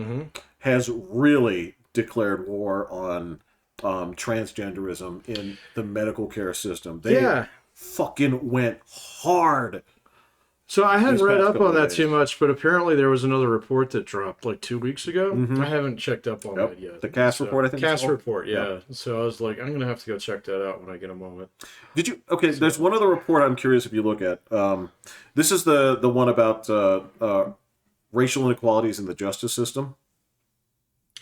has really declared war on transgenderism in the medical care system. They fucking went hard. So I hadn't read up on that too much, but apparently there was another report that dropped like 2 weeks ago. I haven't checked up on that yet. The CAS report, I think. CAS report, yeah. So I was like, I'm gonna have to go check that out when I get a moment. Did you? Okay, there's one other report I'm curious if you look at. This is the one about racial inequalities in the justice system.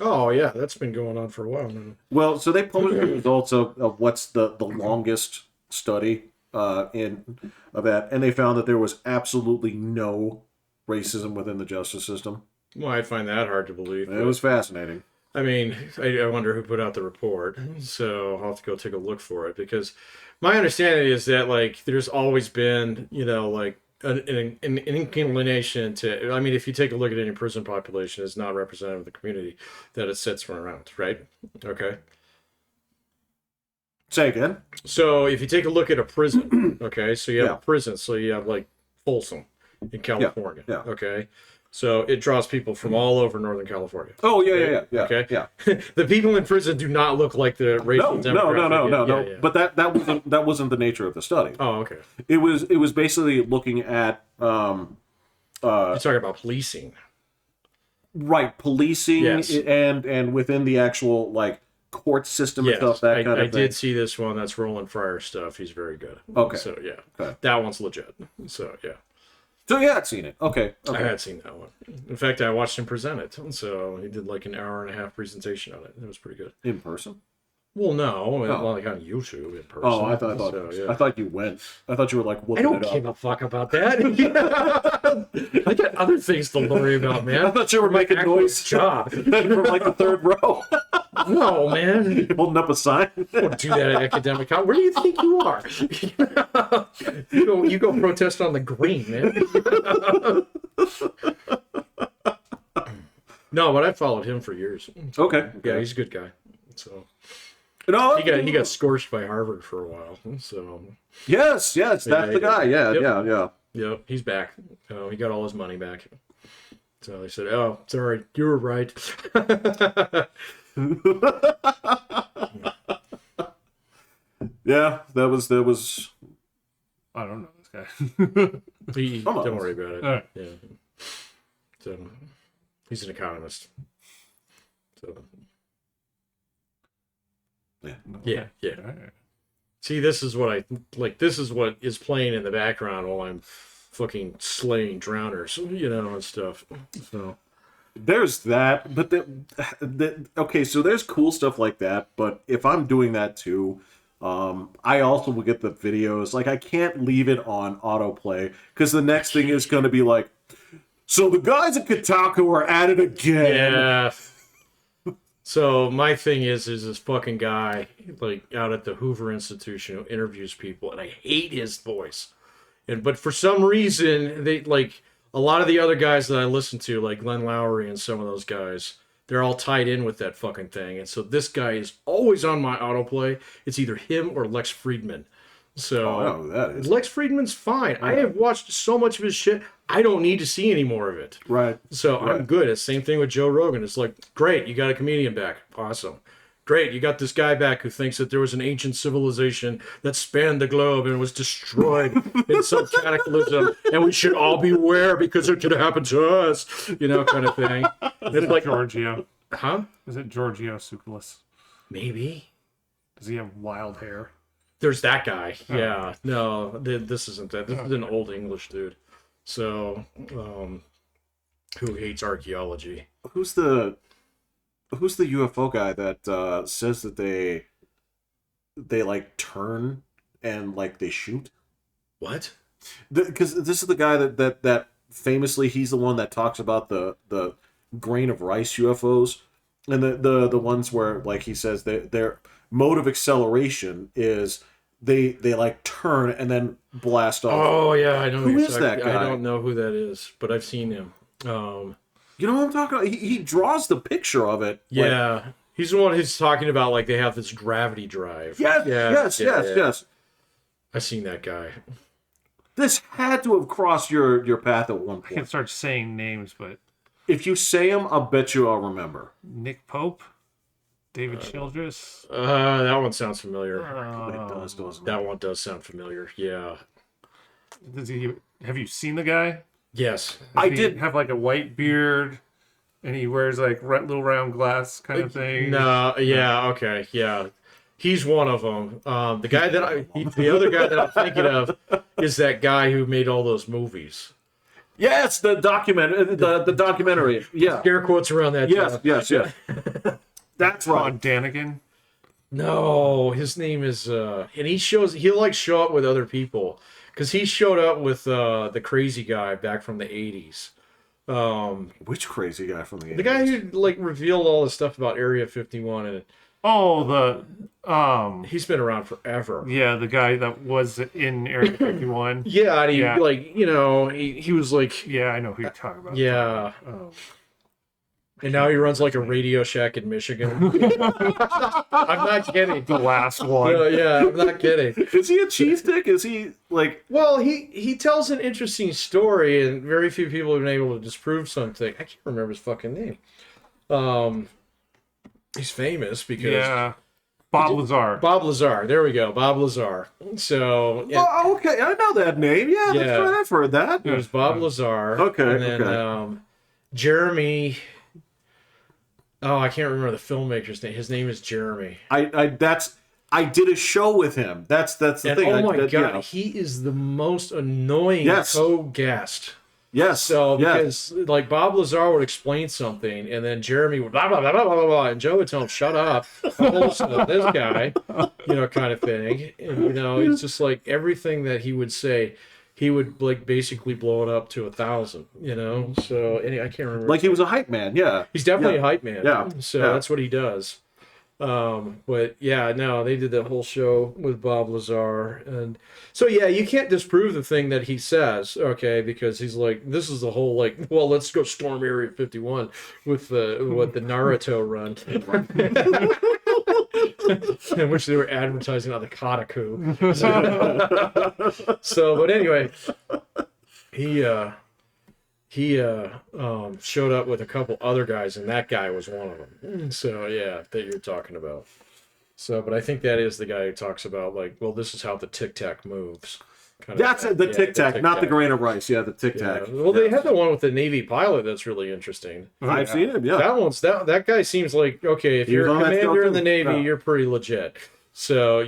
Oh, yeah, that's been going on for a while now. Well, so they published the results of what's the longest study of that, and they found that there was absolutely no racism within the justice system. Well, I find that hard to believe. It was fascinating. I mean, I wonder who put out the report, so I'll have to go take a look for it, because my understanding is that, like, there's always been, like, an inclination to, I mean, if you take a look at any prison population, it's not representative of the community that it sits around, right? Okay. Say again. So if you take a look at a prison, okay, so you have a prison, so you have like Folsom in California, okay? So it draws people from all over Northern California. Oh, yeah. Okay? Yeah. The people in prison do not look like the racial demographic. No. Yeah. But that wasn't the nature of the study. Oh, okay. It was basically looking at you're talking about policing. Right, policing and within the actual like court system and stuff, that kind of thing. I did see this one. That's Roland Fryer stuff. He's very good. Okay. So that one's legit. So yeah. So you had seen it. Okay. I had seen that one. In fact, I watched him present it. So he did like an hour and a half presentation on it. It was pretty good. In person? Well, no, like on YouTube in person. Oh, I thought you went. I thought you were like I don't give a fuck about that. I got other things to worry about, man. I thought you were making noise job from like the third row. No, man. Holding up a sign. Don't do that at academic college. Where do you think you are? You go protest on the green, man. No, but I followed him for years. Okay. Yeah, he's a good guy. So no, he got scorched by Harvard for a while. So yes, that's the guy. Yeah. Yep, he's back. He got all his money back. So they said, "Oh, sorry, you were right." Yeah, that was. I don't know this guy. Don't worry about it. Right. Yeah. So he's an economist. So. Yeah. Right. See, this is what I like. This is what is playing in the background while I'm fucking slaying drowners, and stuff. So there's that, but okay. So there's cool stuff like that, but if I'm doing that too, I also will get the videos. Like I can't leave it on autoplay because the next thing is going to be like, so the guys at Kotaku are at it again. Yeah. So my thing is this fucking guy like out at the Hoover Institution who interviews people, and I hate his voice. But for some reason, they like a lot of the other guys that I listen to, like Glenn Lowry and some of those guys, they're all tied in with that fucking thing. And so this guy is always on my autoplay. It's either him or Lex Friedman. So I don't know who that is. Lex Friedman's fine. I have watched so much of his shit. I don't need to see any more of it. Right. So I'm good. It's the same thing with Joe Rogan. It's like, great, you got a comedian back. Awesome. Great, you got this guy back who thinks that there was an ancient civilization that spanned the globe and was destroyed in some cataclysm, and we should all beware because it could happen to us, kind of thing. It's like Giorgio. Huh? Is it Giorgio Tsoukalos? Maybe. Does he have wild hair? There's that guy. Yeah. No, this isn't that. This is an old English dude. So, who hates archaeology? Who's the UFO guy that says that they like turn and like they shoot? What? Because this is the guy that famously, he's the one that talks about the grain of rice UFOs, and the ones where, like, he says that their mode of acceleration is they like turn and then blast off. Oh yeah, I know. Who is that guy? I don't know who that is, but I've seen him. You know what I'm talking about? He draws the picture of it. Yeah, Like, he's the one who's talking about, like, they have this gravity drive. Yes. I've seen that guy. This had to have crossed your path at one I can point. start saying names, but If you say them, I'll bet you I'll remember. Nick Pope, David Childress. That one sounds familiar. It does, doesn't it? That one does sound familiar. Yeah. Have you seen the guy? Yes. I Does he did. have like a white beard, and he wears like little round glass kind of thing. No. Yeah. Okay. Yeah. He's one of them. The guy the other guy that I'm thinking of is that guy who made all those movies. Yes, the documentary. Yeah. Scare quotes around that. Yes. That's right. Ron Danigan. No, his name is and he'll like show up with other people, because he showed up with the crazy guy back from the 80s. Which crazy guy from the 80s? The guy who like revealed all the stuff about Area 51, and Oh, the he's been around forever. yeah, the guy that was in Area 51. Yeah, and he Yeah. like, he was like, Yeah, I know who you're talking about. yeah. Oh. And now he runs like a Radio Shack in Michigan. I'm not kidding. The last one. Yeah, I'm not kidding. Is he a cheese stick? Is he like? Well, he tells an interesting story, and very few people have been able to disprove something. I can't remember his fucking name. He's famous because Yeah. Bob Lazar. Bob Lazar. There we go, Bob Lazar. So Oh, okay, I know that name. Yeah, Yeah. that's right. I've heard that. it was Bob Lazar. Okay, And then Jeremy. Oh, I can't remember the filmmaker's name. His name is Jeremy. I did a show with him. That's the And thing. oh my god, yeah. he is the most annoying Yes. co-guest. Yes. So yes. because like Bob Lazar would explain something, and then Jeremy would blah blah blah blah blah blah, and Joe would tell him shut up, listen to this guy, kind of thing. And it's just like everything that he would say, he would like basically blow it up to 1,000. So I can't remember. Like he was a hype man. Yeah. He's definitely Yeah. a hype man. Yeah. So Yeah. that's what he does. But yeah, no, they did that whole show with Bob Lazar, and so yeah, you can't disprove the thing that he says, okay, because he's like, this is the whole like, well, let's go storm Area 51 with the Naruto run, in which they were advertising on the Kotaku. So, but anyway, he showed up with a couple other guys, and that guy was one of them. So yeah, that you're talking about. So, but I think that is the guy who talks about like, well, this is how the Tic Tac moves. That's it. The Tic Tac, not the grain of rice. Yeah, the Tic Tac. Yeah. Well, they had the one with the Navy pilot that's really interesting. I've seen him. Yeah. That guy seems like, okay, if He you're was a on that commander show, in the too. Navy, Yeah. you're pretty legit. So,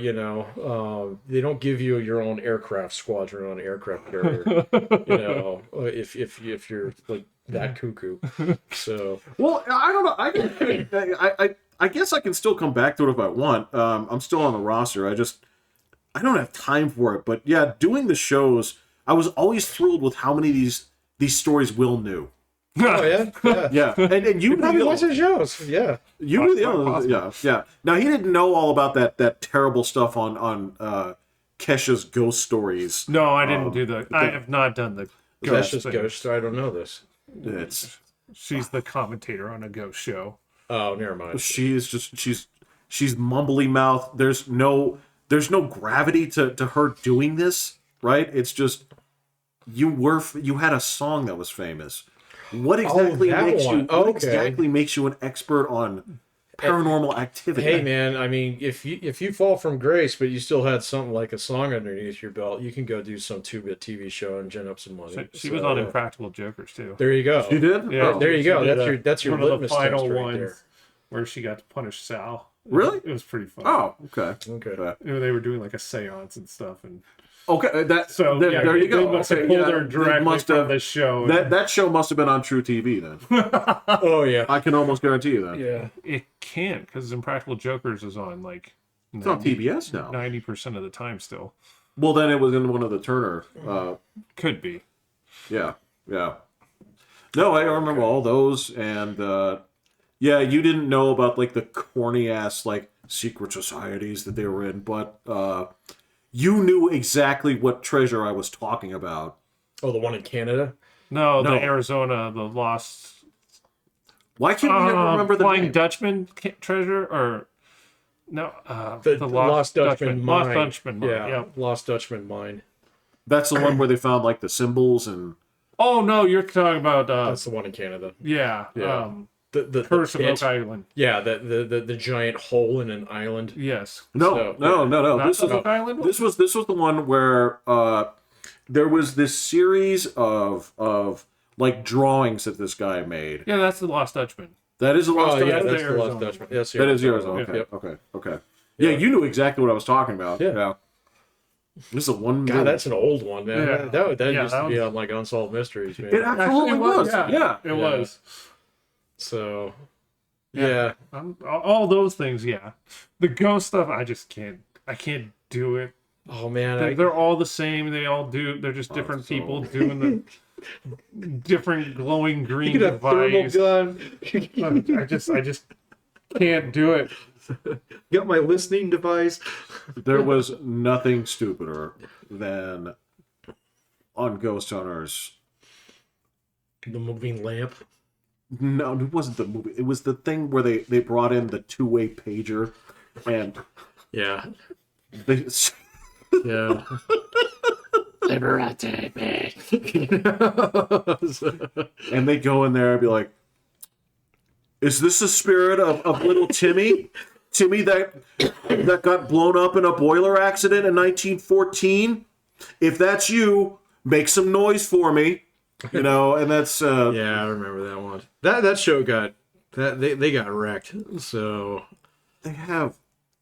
they don't give you your own aircraft squadron on an aircraft carrier, if you're like that cuckoo. So, Well, I don't know. I guess I can still come back to it if I want. I'm still on the roster. I don't have time for it. But yeah, doing the shows, I was always thrilled with how many of these stories Will knew. oh yeah. Yeah, and you Probably knew watch the shows. Yeah. you knew the others. Yeah. Now he didn't know all about that terrible stuff on Kesha's ghost stories. No, I didn't do the. I have not done the That's ghost just thing. ghost. I don't know this. It's She's the commentator on a ghost show. Oh, never mind. she's mumbly mouth. There's no there's no gravity to her doing this, right? It's just you had a song that was famous. What exactly that makes one. you? What Okay. exactly makes you an expert on paranormal activity? Hey man, I mean, if you fall from grace, but you still had something like a song underneath your belt, you can go do some 2-bit TV show and gen up some money. She was on Impractical Jokers too. There you go. You did? Yeah, Oh. There you she go. did That's your one of the litmus final test right ones there. where she got to punish Sal. Really? It was pretty fun. Oh, okay. Okay. They were doing like a seance and stuff, and Okay, so there you go. They must have Okay, pulled yeah, her they directly must from have- the show. that show must have been on True TV then. Oh yeah. I can almost guarantee you that. Yeah. It can't, because Impractical Jokers is on like It's on TBS now. 90% of the time still. Well, then it was in one of the Turner. Could be. Yeah. No, I remember all those, and yeah, you didn't know about like the corny ass like secret societies that they were in, but you knew exactly what treasure I was talking about. Oh, the one in Canada. No, No. the Arizona, the lost. Why can't we ever remember the Flying name? Dutchman treasure, or no? The Lost Dutchman mine. Lost Dutchman mine. Yeah. Lost Dutchman mine. That's the one where they found like the symbols and. Oh no, you're talking about That's the one in Canada. yeah. Yeah. The Curse of pit. Oak Island. Yeah, the giant hole in an island. Yes. No. Not This was Oak Island. this was the one where there was this series of like drawings that this guy made. Yeah, that's the Lost Dutchman. That is a lost. Oh yeah, Dutchman? that's the Lost Arizona. Dutchman. Yes, That is yours. Arizona. Okay. Yep. Okay. Yeah, you knew exactly what I was talking about. Yeah. This is a one. God, that's an old one, man. Yeah. That Yeah, used that to be was- on like Unsolved Mysteries, man. It absolutely was. Yeah. It was. So, yeah. All those things, yeah. The ghost stuff, I just can't. I can't do it. Oh man, They're all the same. They all do. They're just different people doing the different glowing green you get a thermal device. gun. I just can't do it. Got my listening device. There was nothing stupider than on Ghost Hunters. The moving lamp. No, it wasn't the movie. It was the thing where they brought in the two-way pager, and Yeah. they. Yeah. Liberate me. And they go in there and be like, "Is this the spirit of little Timmy? Timmy that got blown up in a boiler accident in 1914? If that's you, make some noise for me." You know, and that's Yeah, I remember that one. That show got they got wrecked. So they have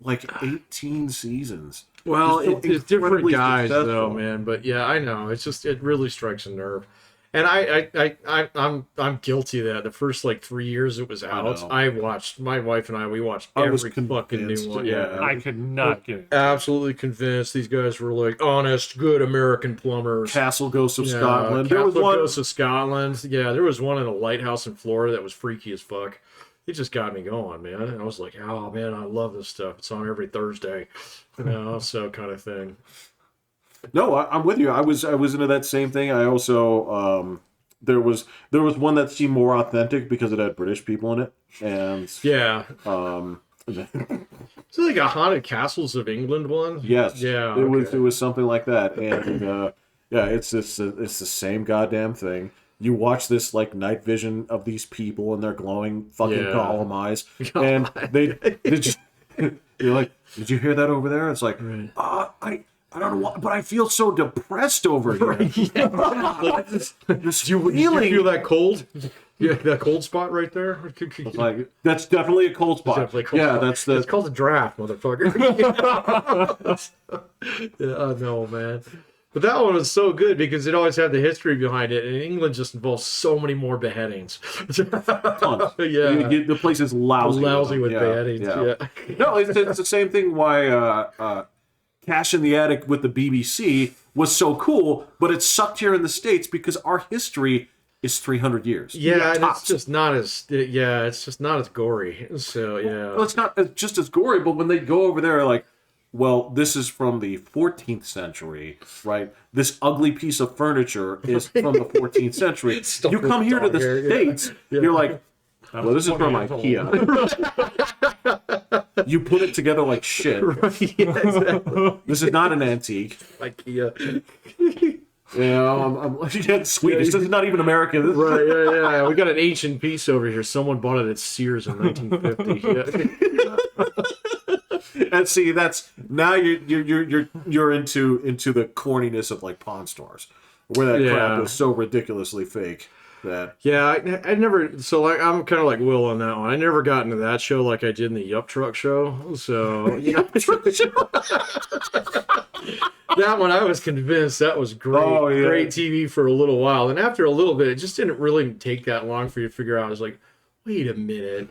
like 18 seasons. well, It's so it's different incredibly guys though, successful. man. But yeah, I know. It's just it really strikes a nerve. And I'm guilty of that. The first like 3 years it was out, know. I watched my wife and we watched I was every fucking new convinced, one. yeah. Yeah. I could not get it. Absolutely convinced these guys were like honest, good American plumbers. Castle Ghosts of Yeah, Scotland. There was Catholic one. Ghosts of Scotland. Yeah, there was one in a lighthouse in Florida that was freaky as fuck. It just got me going, man. And I was like, oh man, I love this stuff. It's on every Thursday, so kind of thing. No, I'm with you. I was into that same thing. I also there was one that seemed more authentic because it had British people in it, and Yeah, yes, it's like a haunted castles of England one. Yeah, it was something like that, and yeah, it's the same goddamn thing. You watch this like night vision of these people and their glowing fucking Yeah. golem eyes, and you're like, did you hear that over there? It's like, I don't know why, but I feel so depressed over here. This You feeling. feel that cold? Yeah, that cold spot right there. It's like, that's definitely a cold spot. Definitely a cold Yeah, spot. that's the. It's called a draft, motherfucker. Yeah, I know, man. But that one was so good because it always had the history behind it, and England just involves so many more beheadings. Tons. Yeah. The place is lousy. Lousy with them. beheadings. Yeah. No, it's the same thing why Cash in the Attic with the BBC was so cool, but it's sucked here in the States because our history is 300 years. Yeah, and tops. it's just not as it's just not as gory. So yeah. Well, it's not just as gory, but when they go over there, like, well, this is from the 14th century, right? This ugly piece of furniture is from the 14th century. Stuck You with come here to the dog hair, yeah. States, you're like, well, this is from 20 years IKEA. You put it together like shit. Right, yeah, exactly. This is not an antique. IKEA. I'm yeah, Swedish. This is not even American. This Right, yeah. We got an ancient piece over here. Someone bought it at Sears in 1950. Yeah. And see, that's now you're into the corniness of like Pawn Stars, where that crap is so ridiculously fake that. Yeah, I never. So like, I'm kind of like Will on that one. I never got into that show like I did in the Yup Truck show. So that one, I was convinced that was great. Oh, yeah. Great TV for a little while. And after a little bit, it just didn't really take that long for you to figure out. I was like, wait a minute.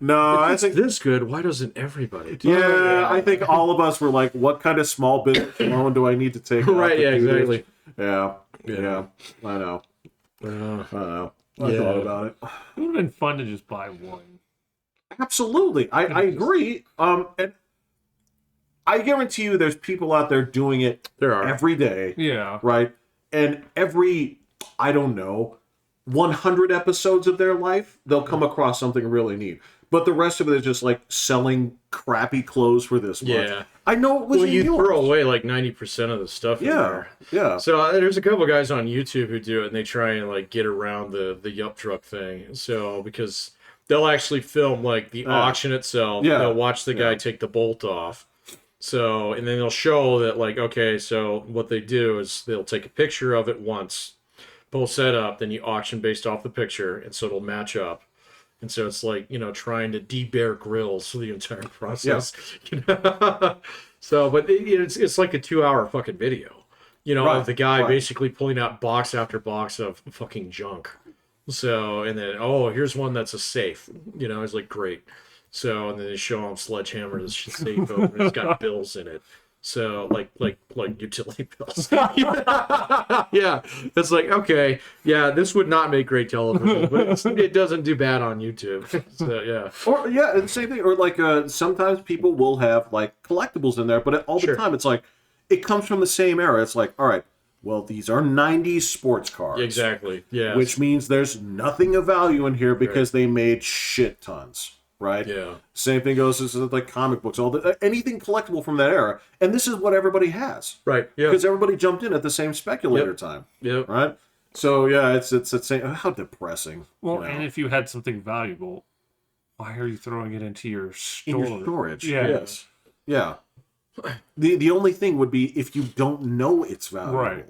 No, I It's think this good. Why doesn't everybody do it? yeah, I think all of us were like, what kind of small business loan do I need to take? out Right, to yeah, do this? exactly. Yeah. I know. I know. I Yeah. thought about it. It would have been fun to just buy one. Absolutely, I agree. And I guarantee you, there's people out there doing it There are. every day, Yeah. right? And every, I don't know, 100 episodes of their life, they'll come across something really neat. But the rest of it is just like selling crappy clothes for this much. Yeah. I know it was Well, you yours. throw away like 90% of the stuff in Yeah, there. yeah. So there's a couple guys on YouTube who do it, and they try and like get around the Yup Truck thing. So because they'll actually film like the auction itself. Yeah. They'll watch the guy take the bolt off. So and then they'll show that like, okay, so what they do is they'll take a picture of it once, both set up, then you auction based off the picture, and so it'll match up. And so it's like, trying to de-bear grills for the entire process. So, but it's like a 2-hour fucking video, of the guy basically pulling out box after box of fucking junk. So, and then, here's one that's a safe, it's like, great. So, and then they show him sledgehammer this safe open, and it's got bills in it. So like utility bills. Yeah, it's like, okay, yeah, this would not make great television, but it doesn't do bad on YouTube. So yeah. Or yeah, and same thing. Or like sometimes people will have like collectibles in there, but all the time it's like it comes from the same era. It's like, all right, well, these are 90s sports cars. Exactly. Yeah. Which means there's nothing of value in here because they made shit tons. Right? Yeah. Same thing goes to like comic books, anything collectible from that era. And this is what everybody has. Right. Yeah. Because everybody jumped in at the same speculator time. Yep. Right? So yeah, it's how depressing. Well, and if you had something valuable, why are you throwing it into your in your storage? Yeah. Yes. Yeah. The only thing would be if you don't know it's valuable. Right.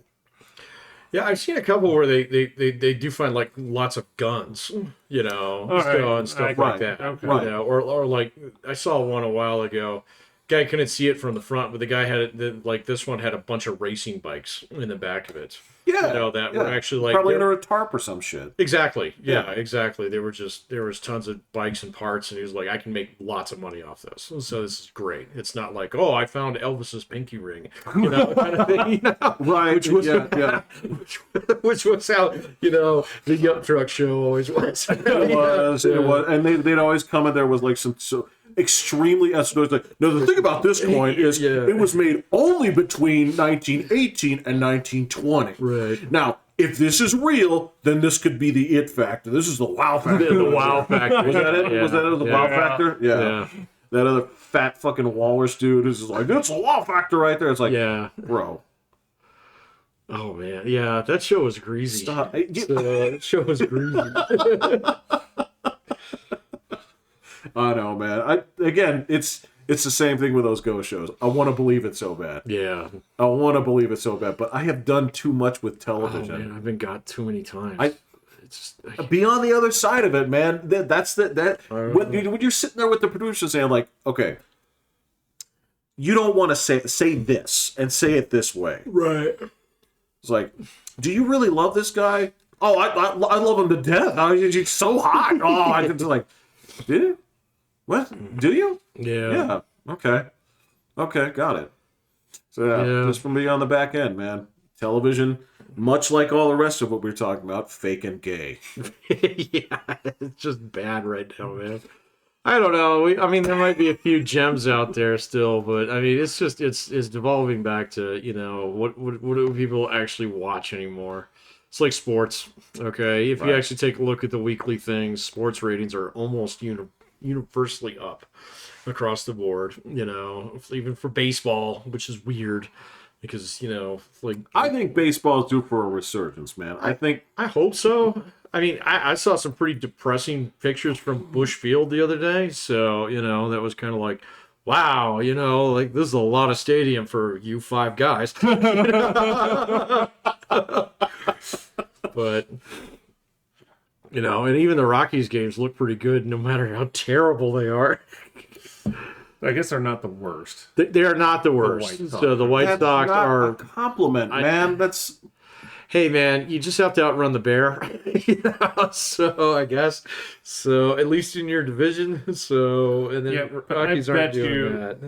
Yeah, I've seen a couple where they do find like lots of guns, and stuff like that. Okay. Or like I saw one a while ago. Guy couldn't see it from the front, but the guy had like this one had a bunch of racing bikes in the back of it. Yeah. That were actually like probably under a tarp or some shit. Exactly. Yeah, exactly. There was tons of bikes and parts, and he was like, I can make lots of money off this. So this is great. It's not like, I found Elvis's pinky ring, kind of thing. Right. Which was yeah. which was how the Yup Truck show always was. It was, and they'd always come in there with like some extremely esoteric. No, the thing about this coin is it was made only between 1918 and 1920. Right. Now, if this is real, then this could be the it factor. This is the wow factor. The wow factor. Was that it? Yeah. Was that it? The wow factor? Yeah. That other fat fucking walrus dude who's just like, that's a wow factor right there. It's like, bro. Oh man, yeah, that show was greasy. Stop. That show was greasy. I know, man. Again, it's the same thing with those ghost shows. I want to believe it so bad. Yeah, I want to believe it so bad, but I have done too much with television. Oh, man, I've been got too many times. Be on the other side of it, man. When you're sitting there with the producer saying like, okay, you don't want to say this and say it this way, right? It's like, do you really love this guy? Oh, I love him to death. Oh, he's so hot. Oh, I just like, do you? What? Do you? Yeah. Yeah. Okay, got it. So just from being on the back end, man. Television, much like all the rest of what we're talking about, fake and gay. Yeah, it's just bad right now, man. I don't know. There might be a few gems out there still, but I mean, it's devolving back to what do people actually watch anymore? It's like sports, okay? If you Right. actually take a look at the weekly things, sports ratings are almost universally up across the board, even for baseball, which is weird because, like I think baseball's due for a resurgence, man. I hope so. I mean, I saw some pretty depressing pictures from Busch Field the other day, so, that was kind of like, wow, like this is a lot of stadium for you 5 guys. But and even the Rockies games look pretty good no matter how terrible they are. I guess they're not the worst. They are not the worst. White Sox. So the White that's Sox not are a compliment, man. That's hey man, you just have to outrun the bear. So I guess at least in your division. So and then Yeah, Rockies I aren't bet doing you that.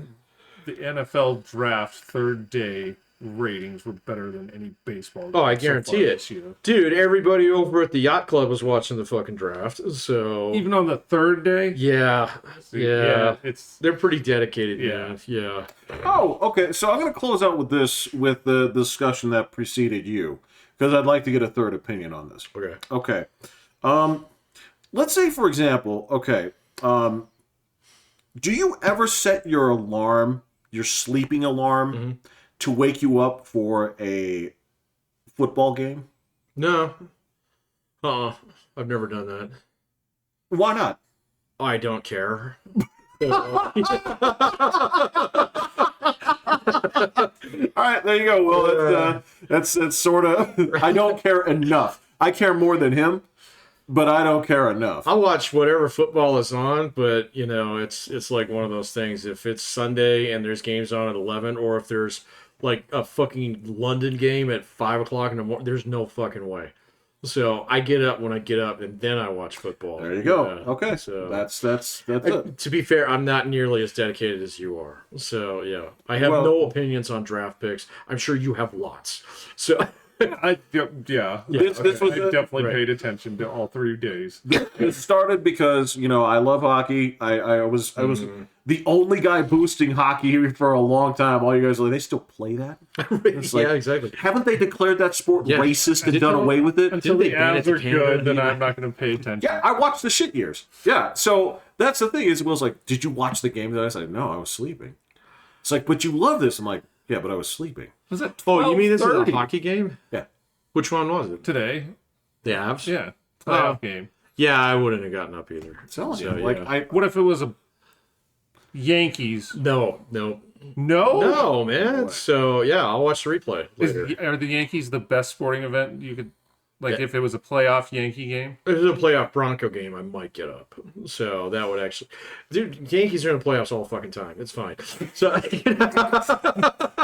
the NFL draft third day ratings were better than any baseball. Oh, I game so guarantee far it. this year. Dude, everybody over at the yacht club was watching the fucking draft. So Even on the third day. yeah. It's They're pretty dedicated, Yeah. man. Yeah. Oh, okay. So I'm going to close out with this, with the discussion that preceded you, because I'd like to get a third opinion on this. Okay. Okay. Let's say, for example, okay, do you ever set your alarm, your sleeping alarm, to wake you up for a football game? No. I've never done that. Why not? I don't care. All right, there you go. Well, that's sort of. I don't care enough. I care more than him, but I don't care enough. I'll watch whatever football is on, but it's like one of those things. If it's Sunday and there's games on at 11, or if there's like a fucking London game at 5 o'clock in the morning, there's no fucking way. So I get up when I get up, and then I watch football. There you go. Yeah, Okay, so that's it. to be fair, I'm not nearly as dedicated as you are. So yeah, I have no opinions on draft picks. I'm sure you have lots. So yeah. This was I definitely paid attention to all 3 days. It started because I love hockey. I was the only guy boosting hockey for a long time. All you guys are like, they still play that? It's like, yeah, exactly. Haven't they declared that sport racist and done away with it? Until Didn't the they ban it ads to are Canada? good, then I'm not going to pay attention. Yeah, I watched the shit years. Yeah, so that's the thing. Is Will's like, did you watch the game? And I said, no, I was sleeping. It's like, but you love this. I'm like, yeah, but I was sleeping. Was that Oh, you mean this is a 12:30 hockey game? Yeah. Which one was it? today? The Avs? Yeah, playoff game. Yeah, I wouldn't have gotten up either. Telling So, you, like yeah. What if it was a Yankees? No. No, Man. So yeah, I'll watch the replay later. Are the Yankees the best sporting event you could? Like Yeah. if it was a playoff Yankee game? If it's a playoff Bronco game, I might get up. So that would actually, dude. Yankees are in the playoffs all fucking time. It's fine. So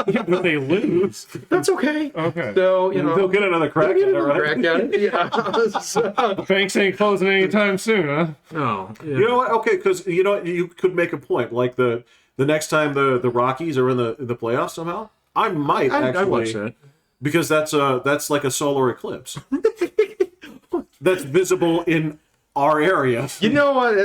Yeah, but they lose. that's okay. Okay. So they'll get another crack at it, right? crack at it. Yeah. So, Banks ain't closing anytime soon, huh? no. Yeah. You know what? Okay, because you could make a point. Like the next time the Rockies are in the playoffs somehow, I might actually I watch that. because that's like a solar eclipse that's visible in our area. You know what?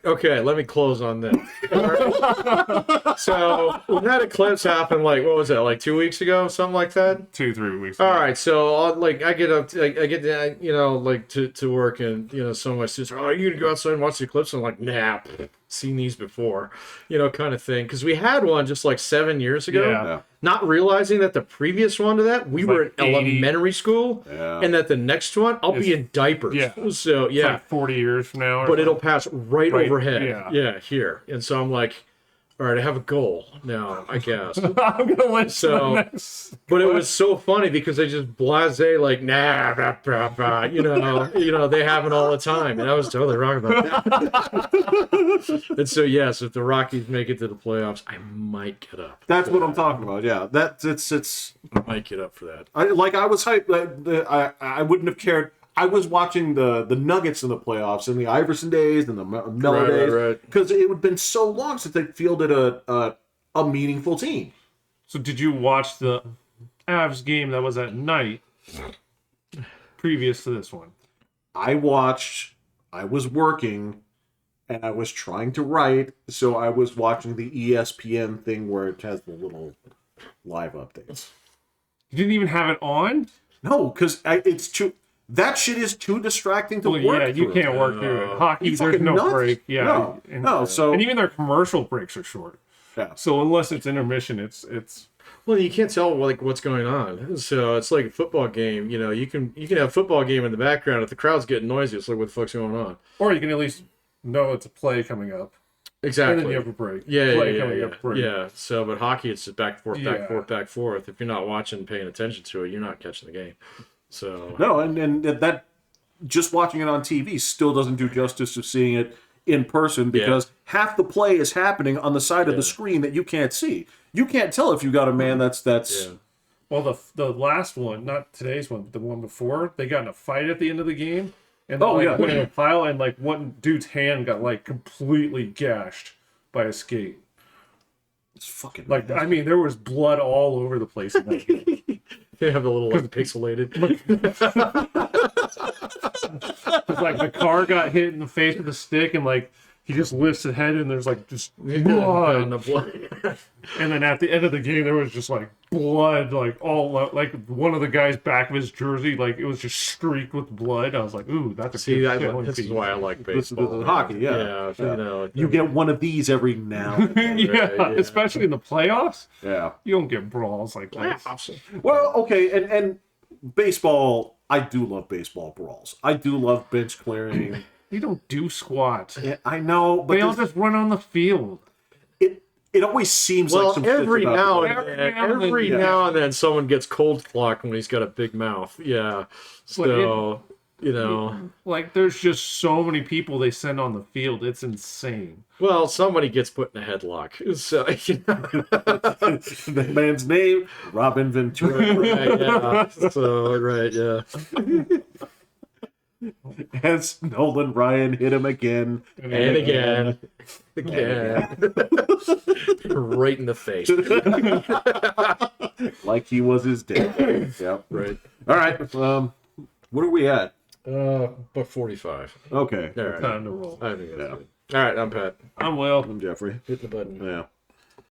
Okay, let me close on this. All right. So when that eclipse happened, like what was that? Like 2 weeks ago, something like that. 2-3 weeks. All right, so I get up, I get to work, and some of my students are, oh, you gonna go outside and watch the eclipse? I'm like, nah, seen these before, kind of thing. Because we had one just like 7 years ago, Yeah. not realizing that the previous one to that we were like in 80. elementary school, Yeah. and that the next one I'll be in diapers. Yeah. So It's yeah, like 40 years from now. Or but it'll something. pass right overhead. yeah. Here, and so I'm like, all right, I have a goal now, I guess. I'm gonna let So- the next. But it was so funny because they just blasé like nah, blah, blah, blah, they have it all the time, and I was totally wrong about that. And so yes, if the Rockies make it to the playoffs, I might get up. That's what I'm talking about. Yeah, it's. I might get up for that. I was hyped. I wouldn't have cared. I was watching the Nuggets in the playoffs in the Iverson days and the Miller days right. because it would have been so long since they fielded a meaningful team. So did you watch the Avs game that was at night previous to this one? I was working, and I was trying to write, so I was watching the ESPN thing where it has the little live updates. You didn't even have it on? No, because it's too. That shit is too distracting to Well, work yeah, you through. can't work through it. Hockey, You there's fucking no nuts? break. Yeah, No, no, so- and even their commercial breaks are short. Yeah. So unless it's intermission, it's Well, you can't tell like what's going on. So it's like a football game. You know, you can have a football game in the background. If the crowd's getting noisy, it's like what the fuck's going on? or you can at least know it's a play coming up. Exactly. And then you have a break. Yeah, Play yeah, coming yeah, up, break. yeah. So, but hockey, it's just back and forth, back and Yeah. forth, back and forth. If you're not watching, paying attention to it, you're not catching the game. So No, and that just watching it on TV still doesn't do justice to seeing it in person because half the play is happening on the side of the screen that you can't see. You can't tell if you got a man that's. yeah. Well, the last one, not today's one, but the one before, they got in a fight at the end of the game, and went in a pile, and like one dude's hand got like completely gashed by a skate. It's fucking Like I mean, there was blood all over the place in that game. They have a little like pixelated. Like the car got hit in the face with a stick, and like he just lifts his head, and there's like just blood. The blood. And then at the end of the game, there was just like blood, like all like one of the guys' back of his jersey, like it was just streaked with blood. I was like, ooh, that's a See, good this is why I like This baseball. is hockey, yeah. Yeah, you know, You get one of these every now and then. yeah, especially in the playoffs. Yeah. You don't get brawls like that. Well, okay, and baseball, I do love baseball brawls. I do love bench clearing. You don't do squat. Yeah, I know, but They all just run on the field. it always seems like Well, some shit's every about now to and go. then, Every every now and then, now and then, someone gets cold clocked when he's got a big mouth. Yeah, so you know, Like there's just so many people they send on the field. It's insane. well, somebody gets put in a headlock. So you know, The man's name, Robin Ventura. right, yeah. So right, yeah. As Nolan Ryan hit him again. And again. Right in the face. Like he was his dad. Yep. Right. All right. What are we at? But 45. Okay. All right. Time to roll. I think that's good. All right, I'm Pat. I'm Will. I'm Jeffrey. Hit the button. Yeah.